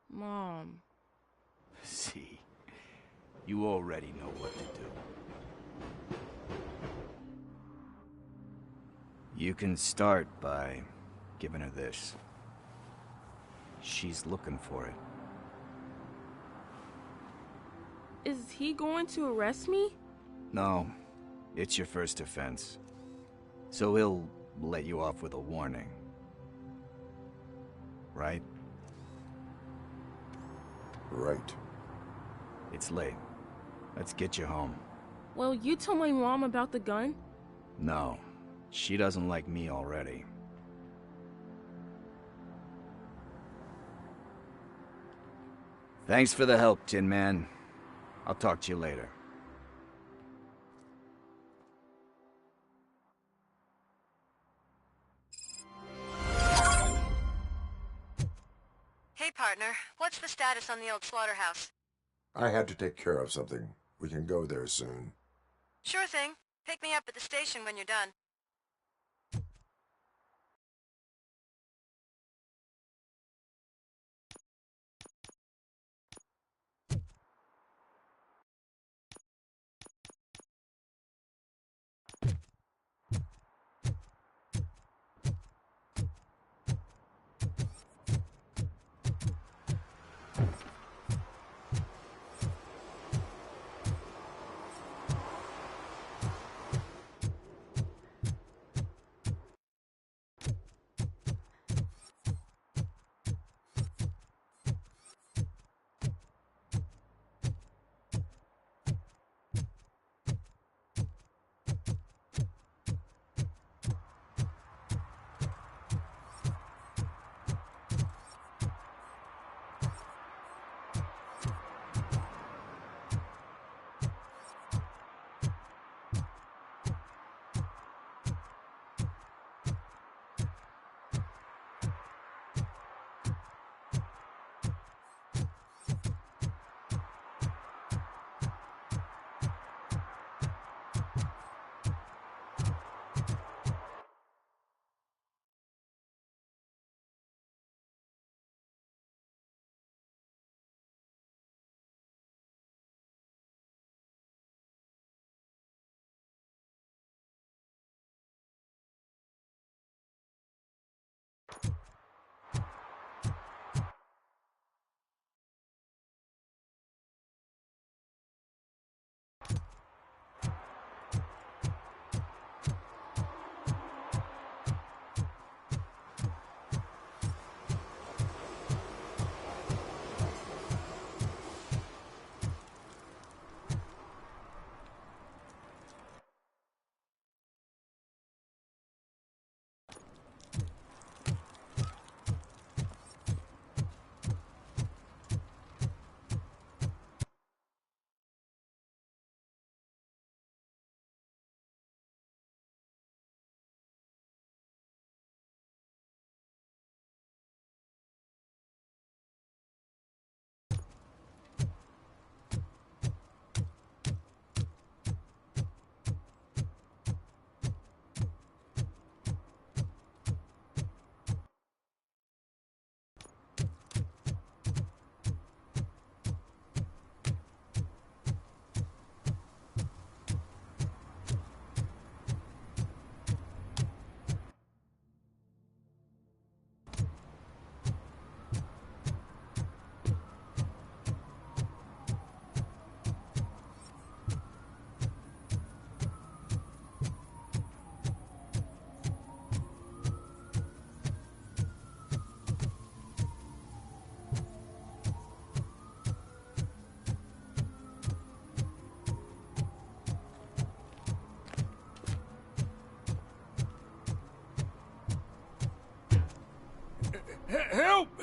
Speaker 15: Mom.
Speaker 11: See, you already know what to do. You can start by giving her this. She's looking for it.
Speaker 15: Is he going to arrest me?
Speaker 11: No, it's your first offense. So he'll let you off with a warning. Right?
Speaker 3: Right.
Speaker 11: It's late. Let's get you home.
Speaker 15: Well, you told my mom about the gun?
Speaker 11: No, she doesn't like me already. Thanks for the help, Tin Man. I'll talk to you later.
Speaker 12: Hey, partner. What's the status on the old slaughterhouse?
Speaker 3: I had to take care of something. We can go there soon.
Speaker 12: Sure thing. Pick me up at the station when you're done.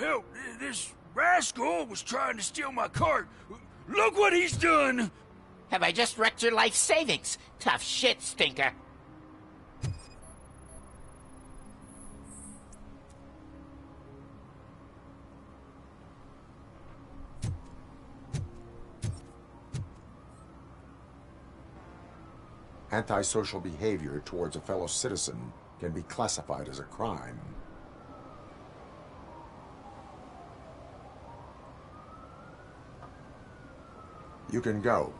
Speaker 1: help. This rascal was trying to steal my cart. Look what he's done!
Speaker 7: Have I just wrecked your life savings? Tough shit, stinker.
Speaker 3: Antisocial behavior towards a fellow citizen can be classified as a crime. You can go,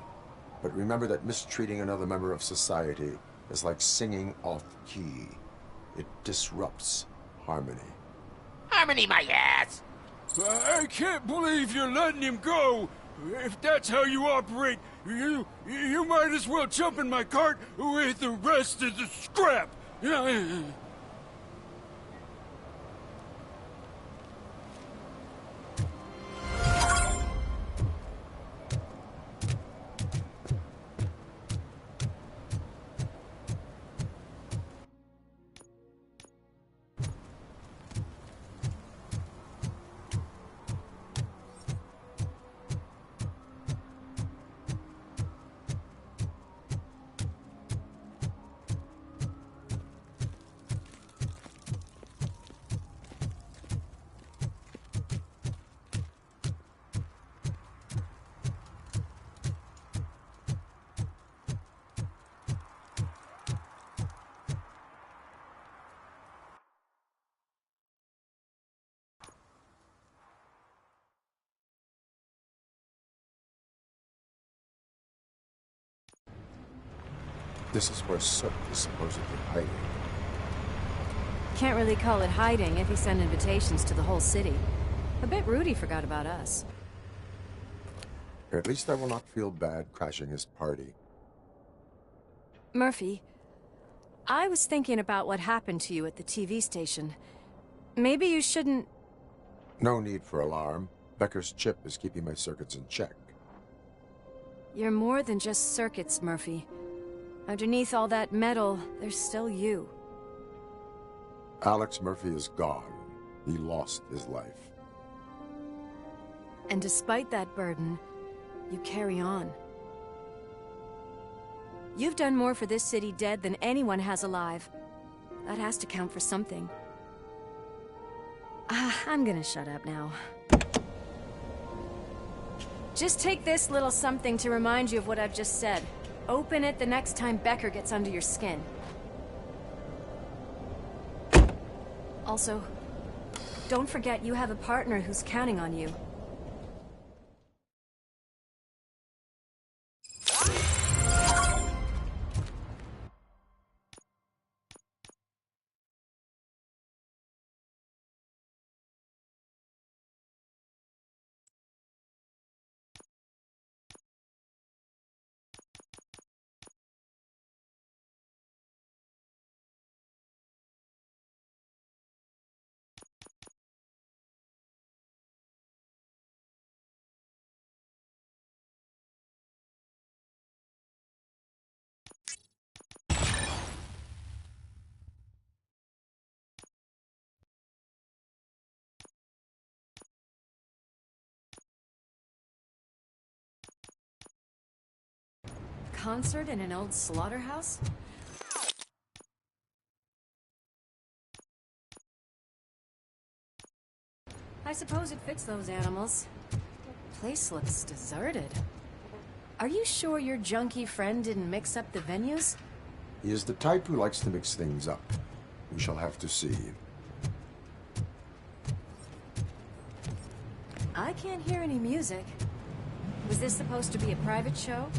Speaker 3: but remember that mistreating another member of society is like singing off key. It disrupts harmony.
Speaker 7: Harmony my ass!
Speaker 1: I can't believe you're letting him go! If that's how you operate, you might as well jump in my cart with the rest of the scrap!
Speaker 3: This is where Soot is supposedly hiding.
Speaker 6: Can't really call it hiding if he sent invitations to the whole city. A bit rude he forgot about us.
Speaker 3: At least I will not feel bad crashing his party.
Speaker 6: Murphy, I was thinking about what happened to you at the TV station. Maybe you shouldn't...
Speaker 3: No need for alarm. Becker's chip is keeping my circuits in check.
Speaker 6: You're more than just circuits, Murphy. Underneath all that metal, there's still you.
Speaker 3: Alex Murphy is gone. He lost his life.
Speaker 6: And despite that burden, you carry on. You've done more for this city dead than anyone has alive. That has to count for something. I'm gonna shut up now. Just take this little something to remind you of what I've just said. Open it the next time Becker gets under your skin. Also, don't forget you have a partner who's counting on you. Concert in an old slaughterhouse? I suppose it fits those animals. Place looks deserted. Are you sure your junkie friend didn't mix up the venues?
Speaker 3: He is the type who likes to mix things up. We shall have to see.
Speaker 6: I can't hear any music. Was this supposed to be a private show?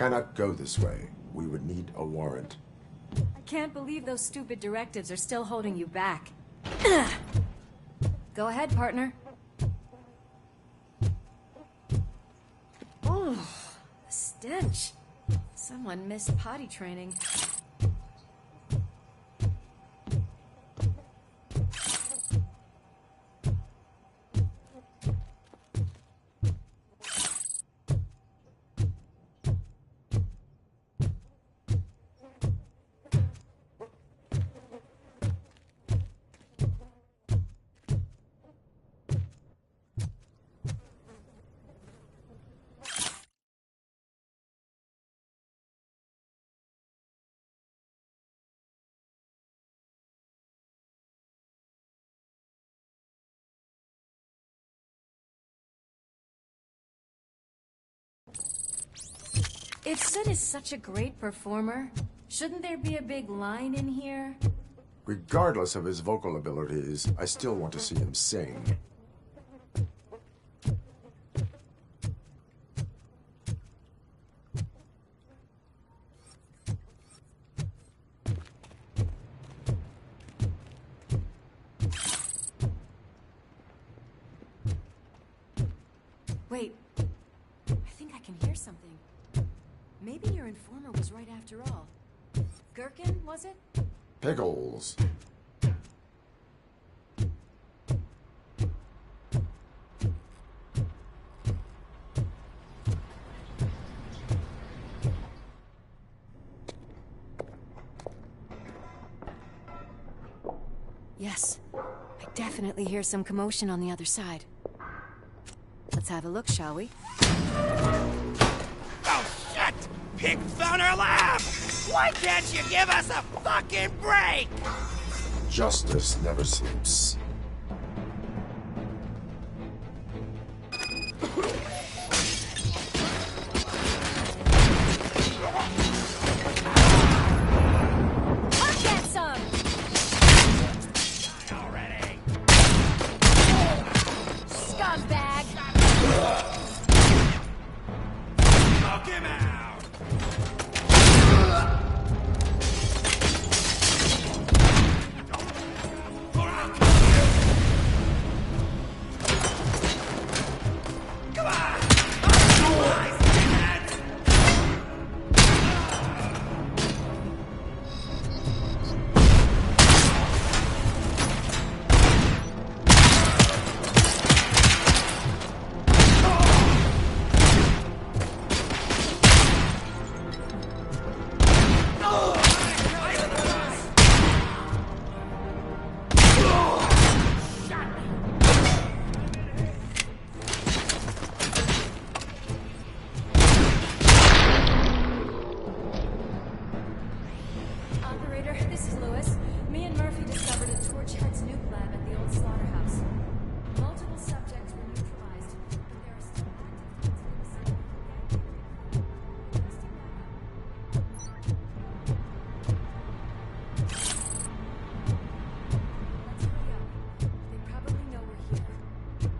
Speaker 3: We cannot go this way. We would need a warrant.
Speaker 6: I can't believe those stupid directives are still holding you back. Go ahead, partner. Oh, the stench. Someone missed potty training.
Speaker 16: If Sid is such a great performer, shouldn't there be a big line in here?
Speaker 3: Regardless of his vocal abilities, I still want to see him sing.
Speaker 16: Wait, I think I can hear something. Maybe your informer was right after all. Gherkin, was it?
Speaker 3: Pickles.
Speaker 16: Yes, I definitely hear some commotion on the other side. Let's have a look, shall we?
Speaker 5: Oh, shit! Pig found our lab! Why can't you give us a fucking break?
Speaker 3: Justice never sleeps.
Speaker 16: I'll get some!
Speaker 5: Already!
Speaker 16: Scumbag!
Speaker 5: Knock him out!
Speaker 16: Operator, this is Lewis. Me and Murphy discovered a Torchhead's nuke lab at the old slaughterhouse. Multiple subjects were neutralized, but there are still active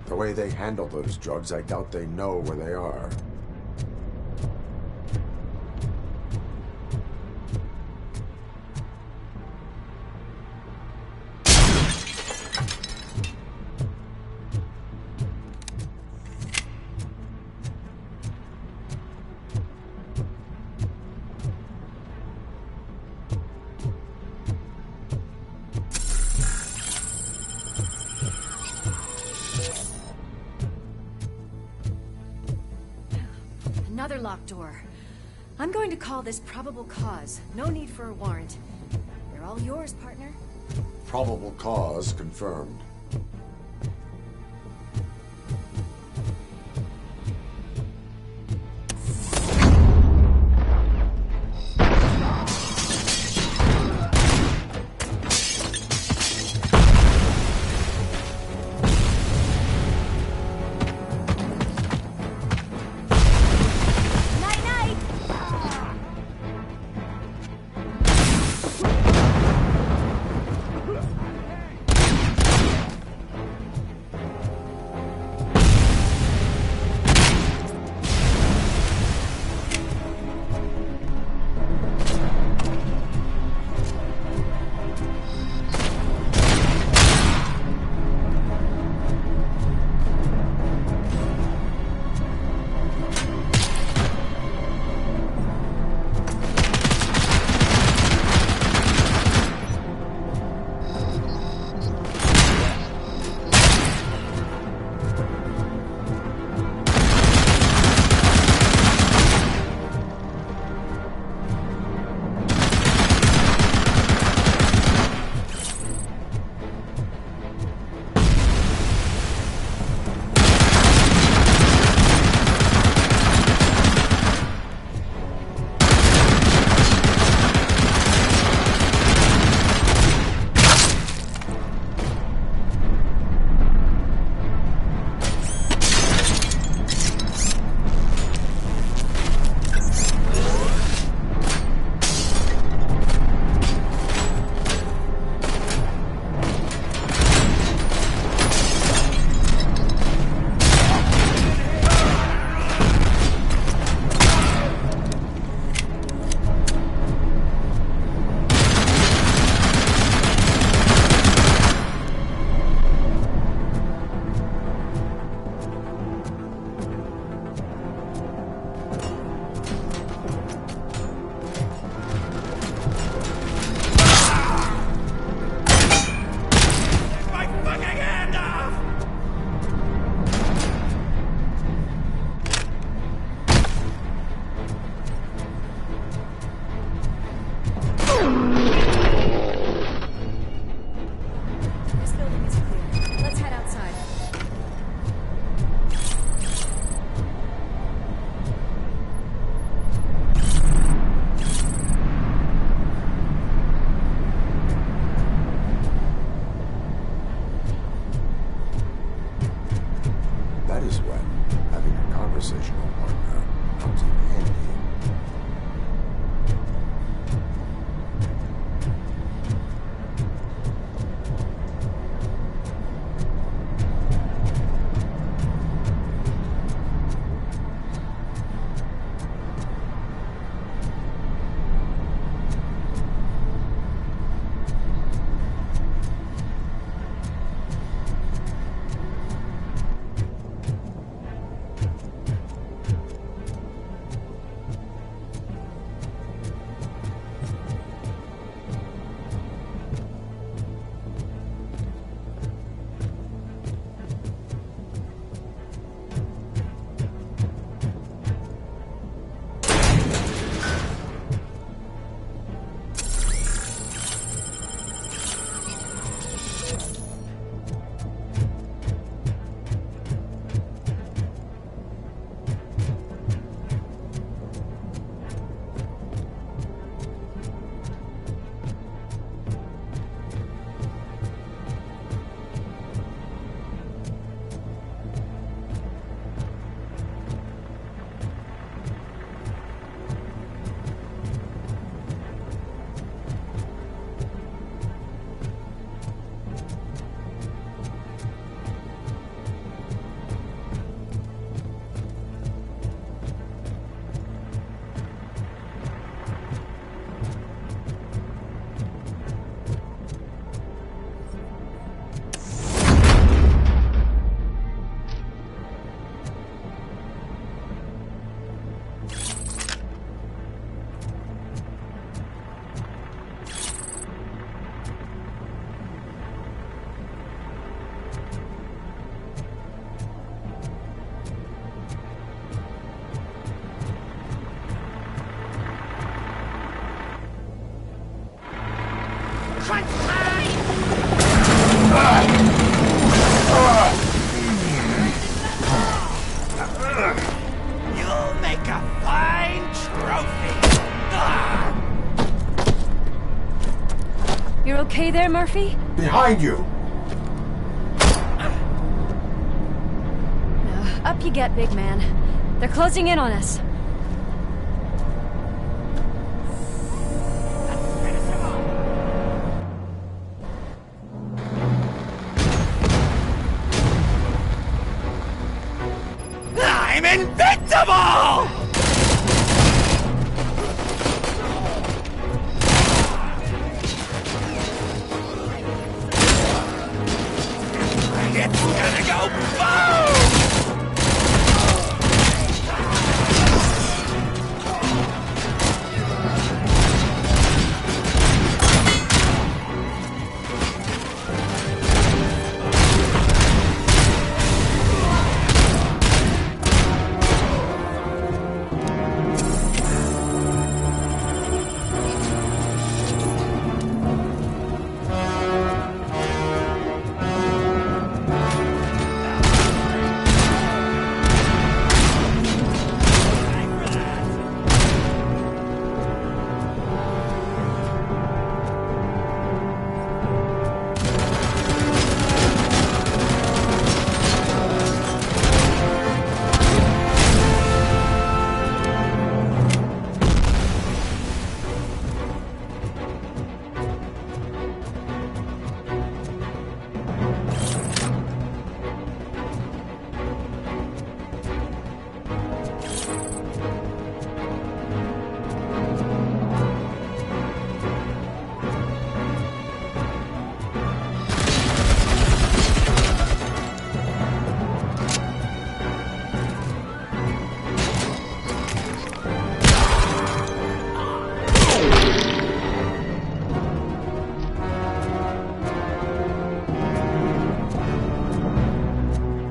Speaker 3: The way they handle those drugs, I doubt they know where they are.
Speaker 16: Another locked door. I'm going to call this probable cause. No need for a warrant. They're all yours, partner.
Speaker 3: Probable cause confirmed.
Speaker 7: crunch time! You'll make a fine trophy!
Speaker 16: You're okay there, Murphy?
Speaker 3: Behind you!
Speaker 16: Up you get, big man. They're closing in on us.
Speaker 7: I'm invincible! It's gonna go boom!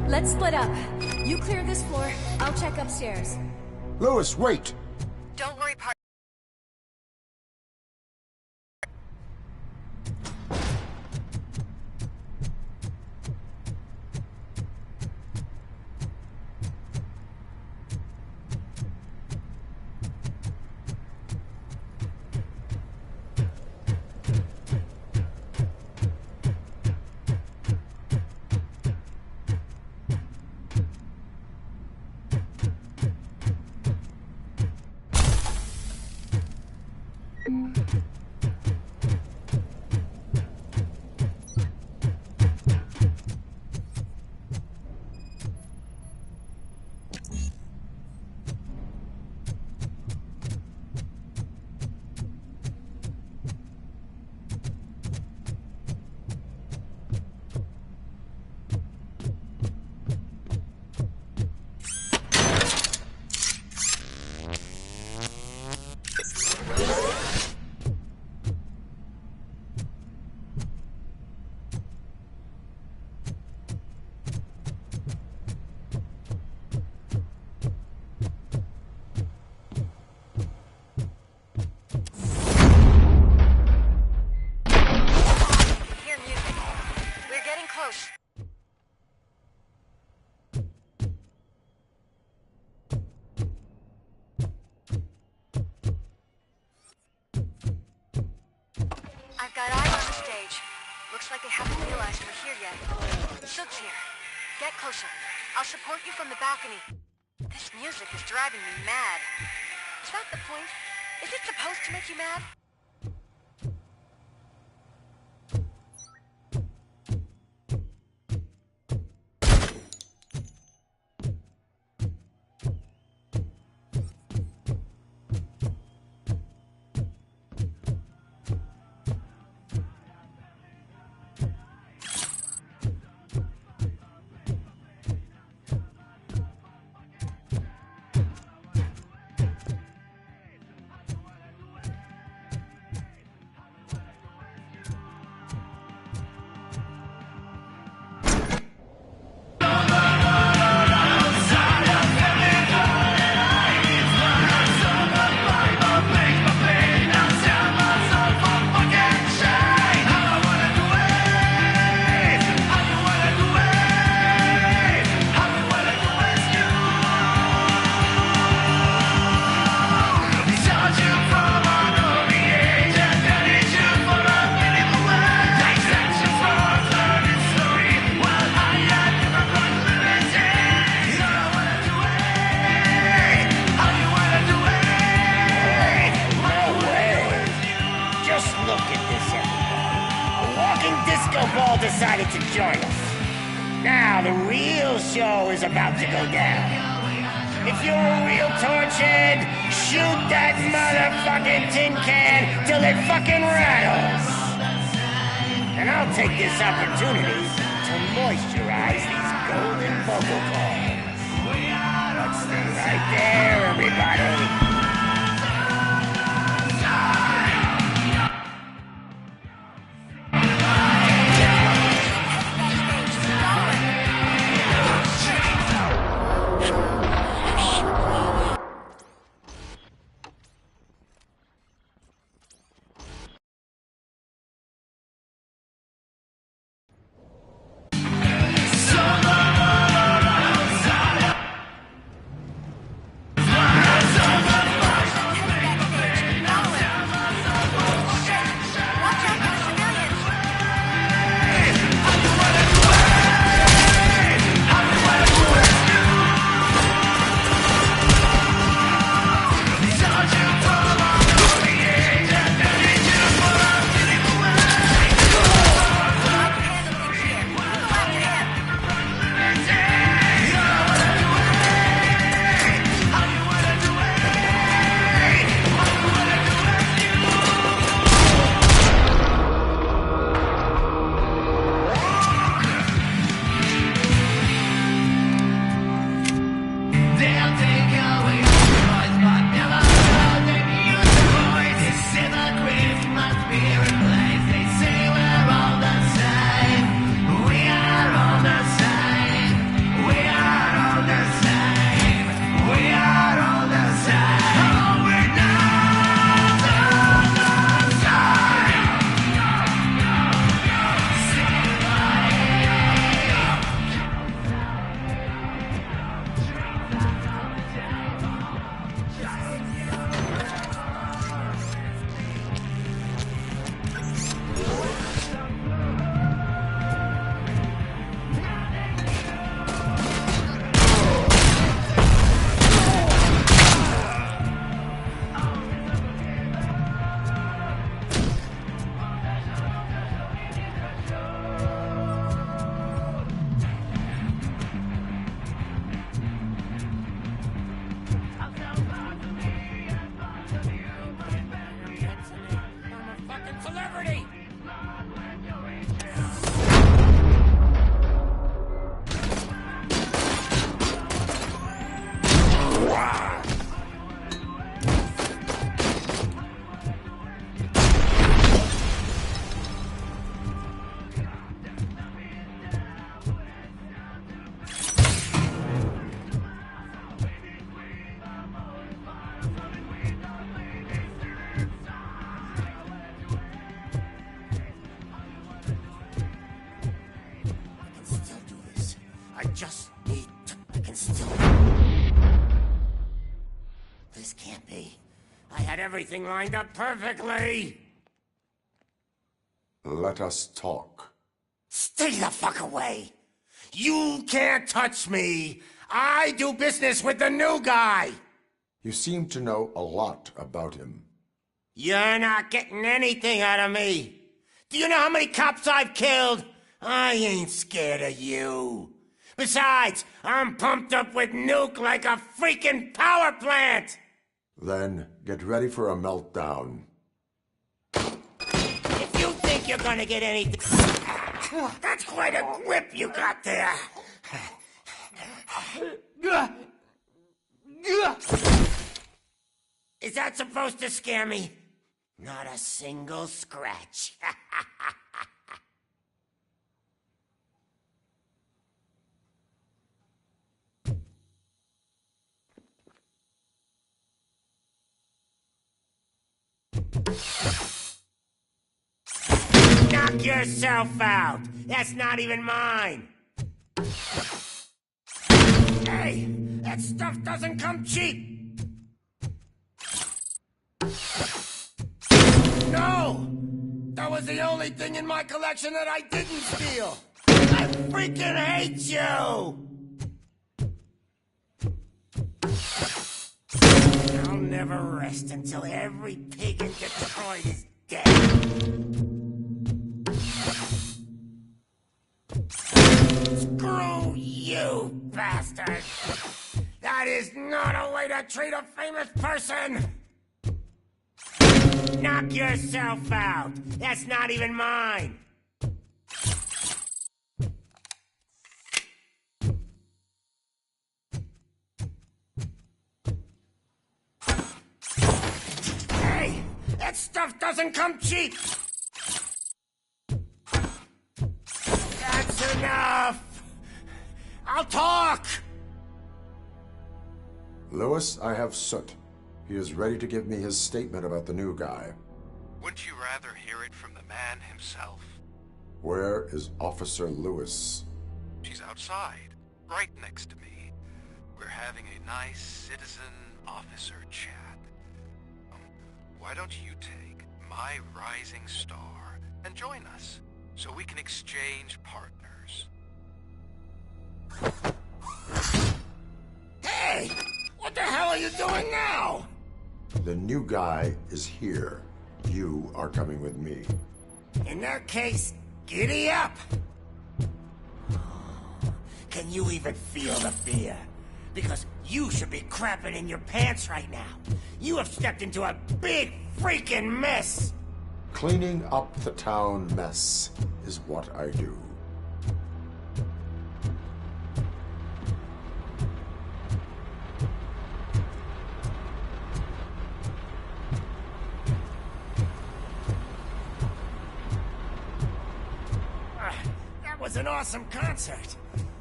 Speaker 16: Let's split up. You clear this floor, I'll check upstairs.
Speaker 3: Lewis, wait!
Speaker 12: Don't worry, parti. I've got eyes on the stage. Looks like they haven't realized we're here yet. Sook's here. Get closer. I'll support you from the balcony. This music is driving me mad. Is that the point? Is it supposed to make you mad?
Speaker 10: so Ball decided to join us. Now the real show is about to go down. If you're a real torchhead, shoot that motherfucking tin can till it fucking rattles. And I'll take this opportunity to moisturize these golden vocal cords. Let's stay right there, everybody. This can't be. I had everything lined up perfectly.
Speaker 3: Let us talk.
Speaker 10: Stay the fuck away. You can't touch me. I do business with the new guy.
Speaker 3: You seem to know a lot about him.
Speaker 10: You're not getting anything out of me. Do you know how many cops I've killed? I ain't scared of you. Besides, I'm pumped up with nuke like a freaking power plant.
Speaker 3: Then get ready for a meltdown.
Speaker 10: If you think you're gonna get anything... That's quite a grip you got there. Is that supposed to scare me? Not a single scratch. Knock yourself out. That's not even mine. Hey, that stuff doesn't come cheap. No! That was the only thing in my collection that I didn't steal. I freaking hate you! I'll never rest until every pig in Detroit is dead. Screw you, bastard! That is not a way to treat a famous person! Knock yourself out! That's not even mine! Hey! That stuff doesn't come cheap! That's enough! I'll talk!
Speaker 3: Lewis, I have Soot. He is ready to give me his statement about the new guy.
Speaker 17: Wouldn't you rather hear it from the man himself?
Speaker 3: Where is Officer Lewis?
Speaker 17: She's outside, right next to me. We're having a nice citizen-officer chat. Why don't you take my rising star and join us, so we can exchange partners?
Speaker 10: Hey! What the hell are you doing now?
Speaker 3: The new guy is here. You are coming with me.
Speaker 10: In that case, giddy up! Can you even feel the fear? Because you should be crapping in your pants right now. You have stepped into a big freaking mess!
Speaker 3: Cleaning up the town mess is what I do.
Speaker 10: That was an awesome concert.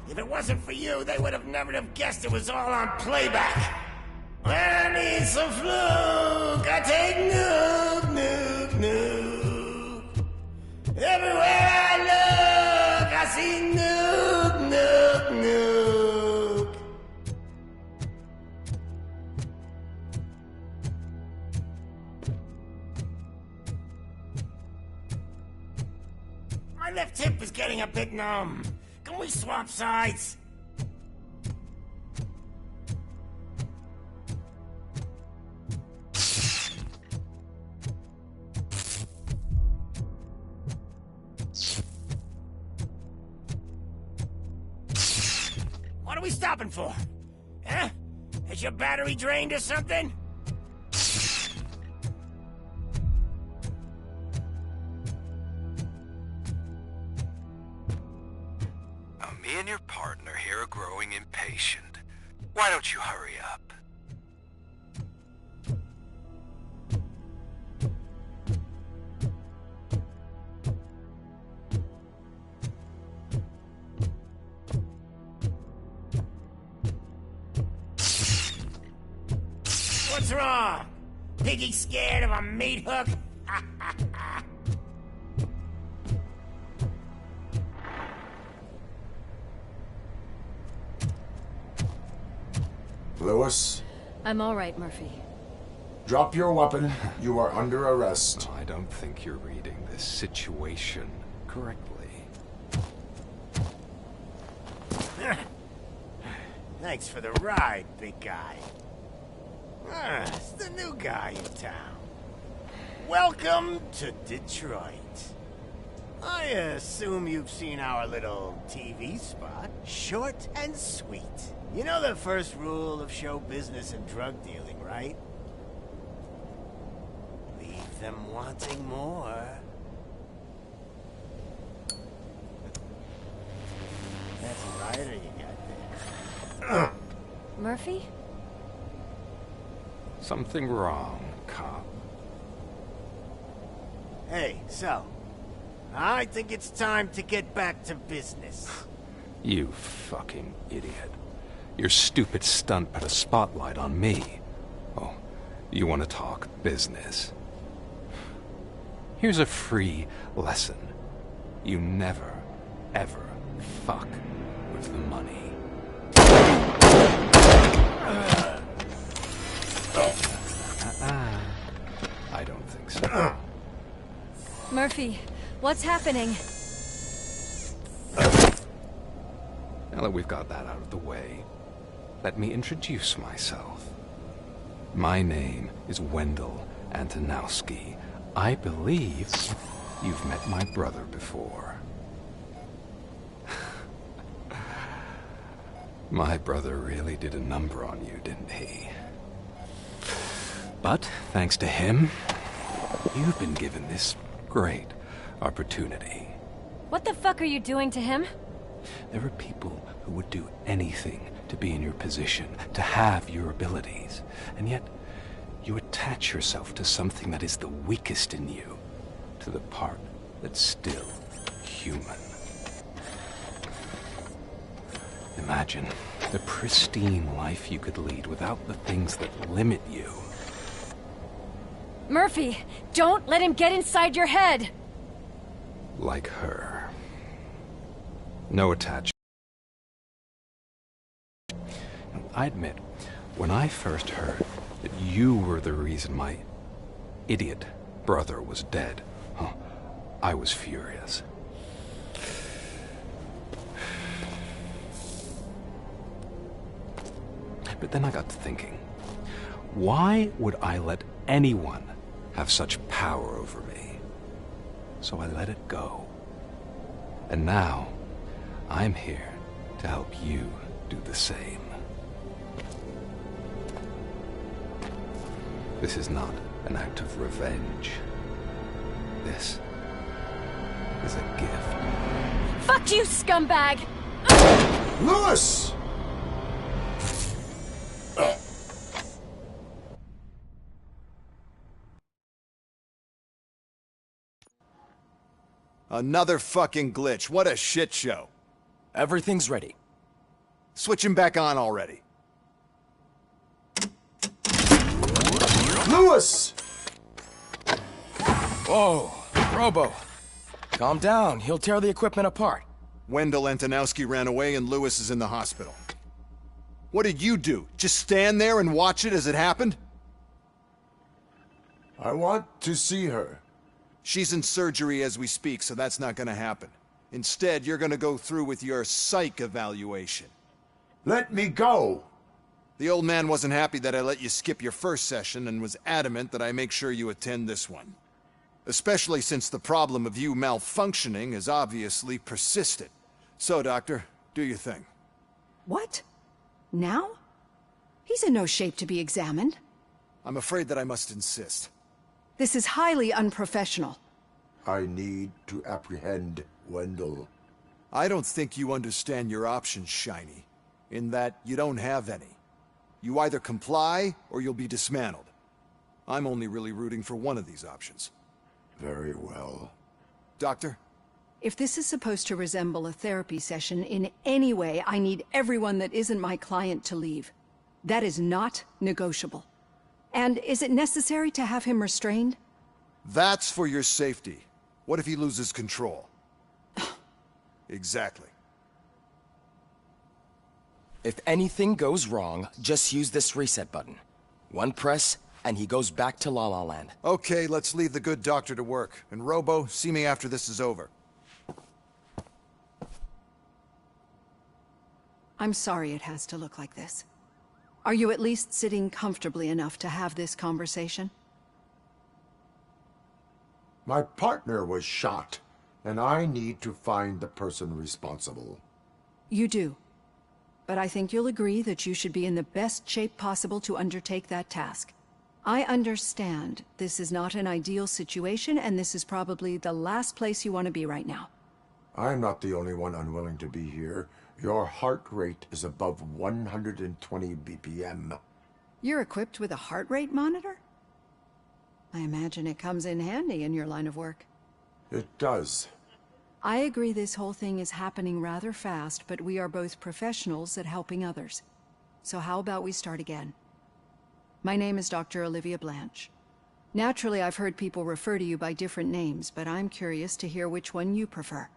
Speaker 10: If it wasn't for you, they would have never have guessed it was all on playback. When I need some fluke, I take nuke, nuke, nuke. Everywhere I look, I see nuke, nuke, nuke. My left hip is getting a bit numb. Can we swap sides? What are we stopping for? Huh? Is your battery drained or something?
Speaker 17: Me and your partner here are growing impatient. Why don't you hurry up?
Speaker 10: What's wrong? Piggy scared of a meat hook?
Speaker 3: Lewis?
Speaker 6: I'm all right, Murphy.
Speaker 3: Drop your weapon. You are under arrest.
Speaker 17: I don't think you're reading this situation correctly.
Speaker 10: Thanks for the ride, big guy. It's the new guy in town. Welcome to Detroit. I assume you've seen our little TV spot. Short and sweet. You know the first rule of show business and drug dealing, right? Leave them wanting more. That's a rider you got there.
Speaker 6: Murphy?
Speaker 17: Something wrong, cop.
Speaker 10: Hey, so, I think it's time to get back to business.
Speaker 17: You fucking idiot. Your stupid stunt put a spotlight on me. Oh, you want to talk business? Here's a free lesson. You never, ever fuck with the money. I don't think so.
Speaker 6: Murphy, what's happening?
Speaker 17: Now that we've got that out of the way, let me introduce myself. My name is Wendell Antonowski. I believe you've met my brother before.
Speaker 18: My brother really did a number on you, didn't he? But, thanks to him, you've been given this great opportunity.
Speaker 16: What the fuck are you doing to him?
Speaker 18: There are people who would do anything to be in your position, to have your abilities, and yet you attach yourself to something that is the weakest in you, to the part that's still human. Imagine the pristine life you could lead without the things that limit you.
Speaker 16: Murphy, don't let him get inside your head!
Speaker 18: Like her. No attachment. I admit, when I first heard that you were the reason my idiot brother was dead, I was furious. But then I got to thinking, why would I let anyone have such power over me? So I let it go. And now, I'm here to help you do the same. This is not an act of revenge. This is a gift.
Speaker 16: Fuck you, scumbag!
Speaker 3: Lewis!
Speaker 19: Another fucking glitch. What a shit show.
Speaker 20: Everything's ready.
Speaker 19: Switch him back on already.
Speaker 3: Lewis!
Speaker 20: Whoa, Robo. Calm down. He'll tear the equipment apart.
Speaker 19: Wendell Antonowski ran away and Lewis is in the hospital. What did you do? Just stand there and watch it as it happened?
Speaker 3: I want to see her.
Speaker 19: She's in surgery as we speak, so that's not gonna happen. Instead, you're gonna go through with your psych evaluation.
Speaker 3: Let me go!
Speaker 19: The old man wasn't happy that I let you skip your first session and was adamant that I make sure you attend this one. Especially since the problem of you malfunctioning has obviously persisted. So, Doctor, do your thing.
Speaker 2: What? Now? He's in no shape to be examined.
Speaker 19: I'm afraid that I must insist.
Speaker 2: This is highly unprofessional.
Speaker 3: I need to apprehend Wendell.
Speaker 19: I don't think you understand your options, Shiny. In that you don't have any. You either comply, or you'll be dismantled. I'm only really rooting for one of these options.
Speaker 3: Very well.
Speaker 19: Doctor?
Speaker 2: If this is supposed to resemble a therapy session in any way, I need everyone that isn't my client to leave. That is not negotiable. And is it necessary to have him restrained?
Speaker 19: That's for your safety. What if he loses control? Exactly.
Speaker 20: If anything goes wrong, just use this reset button. One press, and he goes back to La La Land.
Speaker 19: Okay, let's leave the good doctor to work. And Robo, see me after this is over.
Speaker 2: I'm sorry it has to look like this. Are you at least sitting comfortably enough to have this conversation?
Speaker 3: My partner was shot, and I need to find the person responsible.
Speaker 2: You do. But I think you'll agree that you should be in the best shape possible to undertake that task. I understand this is not an ideal situation, and this is probably the last place you want to be right now.
Speaker 3: I'm not the only one unwilling to be here. Your heart rate is above 120 BPM.
Speaker 2: You're equipped with a heart rate monitor? I imagine it comes in handy in your line of work.
Speaker 3: It does.
Speaker 2: I agree this whole thing is happening rather fast, but we are both professionals at helping others. So how about we start again? My name is Dr. Olivia Blanche. Naturally, I've heard people refer to you by different names, but I'm curious to hear which one you prefer.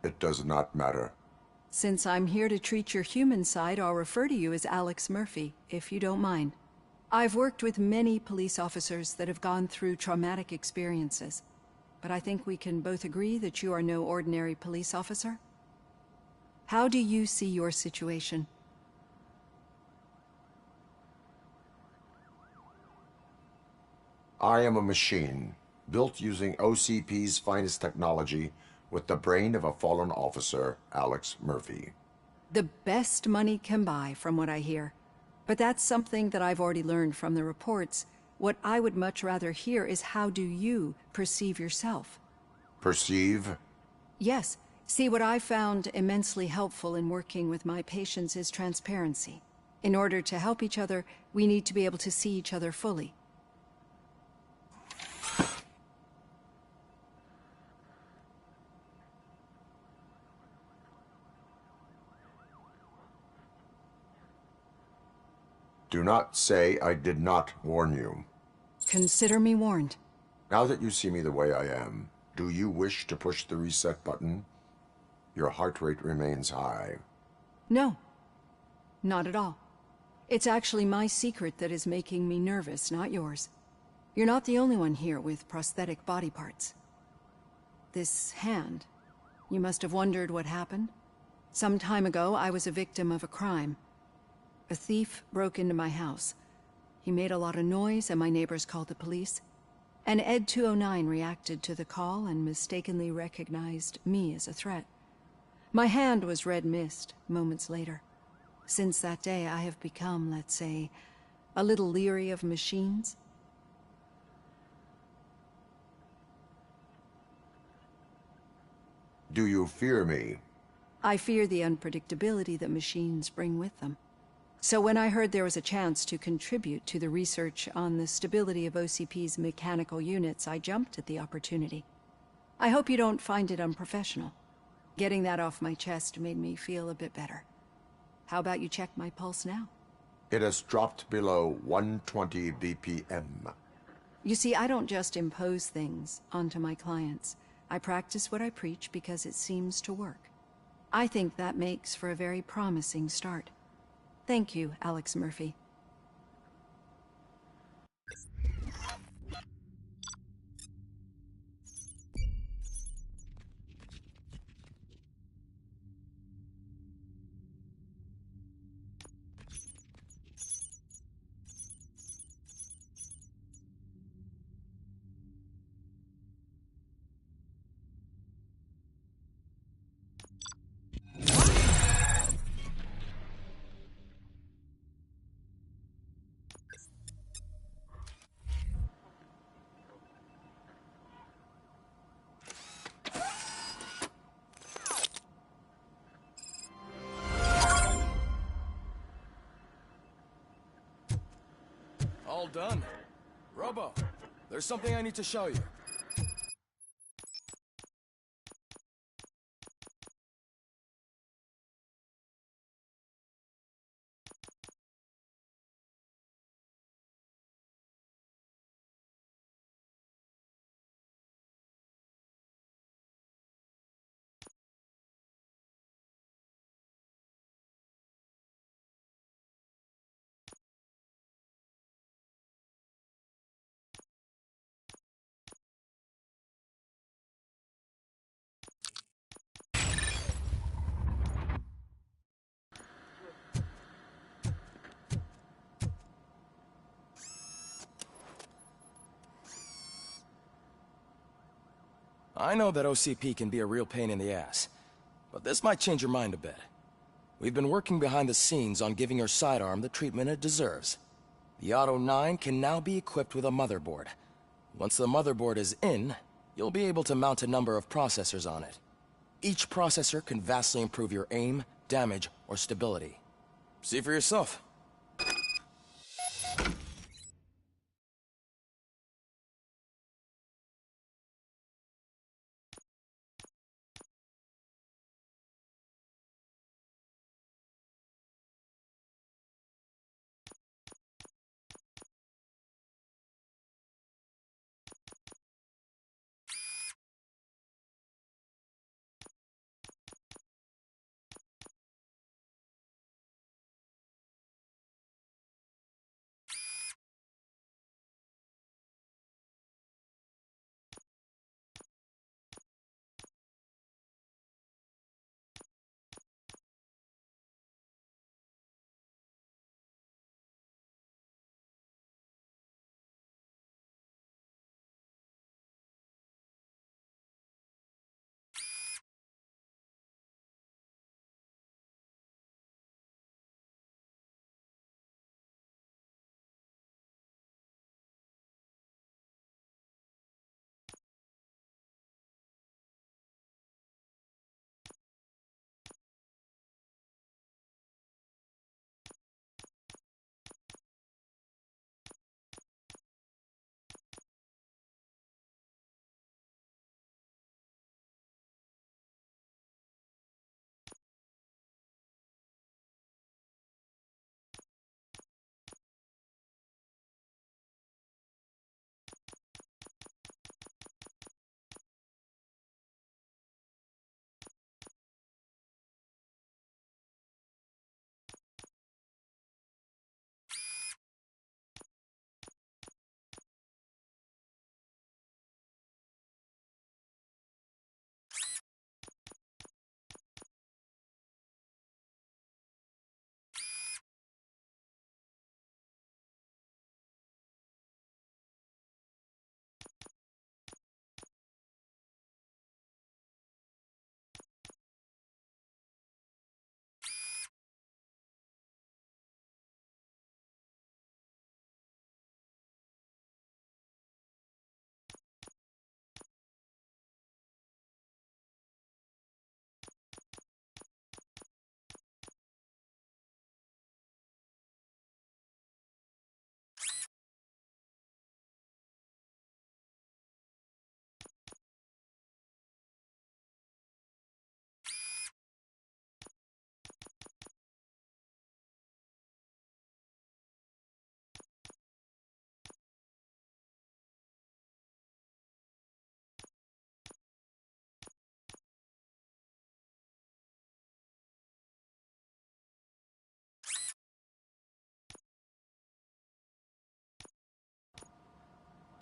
Speaker 3: It does not matter.
Speaker 2: Since I'm here to treat your human side, I'll refer to you as Alex Murphy, if you don't mind. I've worked with many police officers that have gone through traumatic experiences, but I think we can both agree that you are no ordinary police officer. How do you see your situation?
Speaker 3: I am a machine, built using OCP's finest technology with the brain of a fallen officer, Alex Murphy.
Speaker 2: The best money can buy, from what I hear. But that's something that I've already learned from the reports. What I would much rather hear is how do you perceive yourself?
Speaker 3: Perceive?
Speaker 2: Yes. See, what I found immensely helpful in working with my patients is transparency. In order to help each other, we need to be able to see each other fully.
Speaker 3: Do not say I did not warn you.
Speaker 2: Consider me warned.
Speaker 3: Now that you see me the way I am, do you wish to push the reset button? Your heart rate remains high.
Speaker 2: No. Not at all. It's actually my secret that is making me nervous, not yours. You're not the only one here with prosthetic body parts. This hand, you must have wondered what happened. Some time ago, I was a victim of a crime. A thief broke into my house. He made a lot of noise and my neighbors called the police. And Ed 209 reacted to the call and mistakenly recognized me as a threat. My hand was red mist moments later. Since that day, I have become, let's say, a little leery of machines.
Speaker 3: Do you fear me?
Speaker 2: I fear the unpredictability that machines bring with them. So when I heard there was a chance to contribute to the research on the stability of OCP's mechanical units, I jumped at the opportunity. I hope you don't find it unprofessional. Getting that off my chest made me feel a bit better. How about you check my pulse now?
Speaker 3: It has dropped below 120 BPM.
Speaker 2: You see, I don't just impose things onto my clients. I practice what I preach because it seems to work. I think that makes for a very promising start. Thank you, Alex Murphy.
Speaker 20: All done. Robo, there's something I need to show you. I know that OCP can be a real pain in the ass, but this might change your mind a bit. We've been working behind the scenes on giving your sidearm the treatment it deserves. The Auto 9 can now be equipped with a motherboard. Once the motherboard is in, you'll be able to mount a number of processors on it. Each processor can vastly improve your aim, damage, or stability. See for yourself.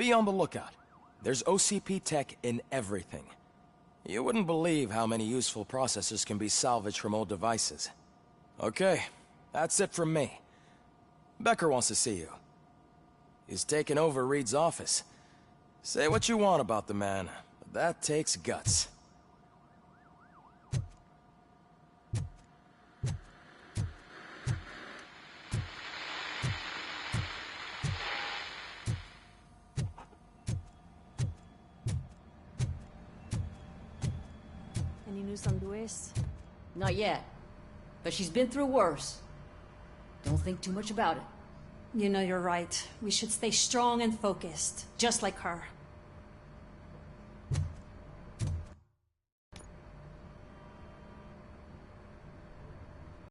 Speaker 20: Be on the lookout. There's OCP tech in everything. You wouldn't believe how many useful processors can be salvaged from old devices. Okay, that's it from me. Becker wants to see you. He's taken over Reed's office. Say what you want about the man, but that takes guts.
Speaker 16: Any news on Luis?
Speaker 13: Not yet. But she's been through worse. Don't think too much about it.
Speaker 16: You know you're right. We should stay strong and focused, just like her.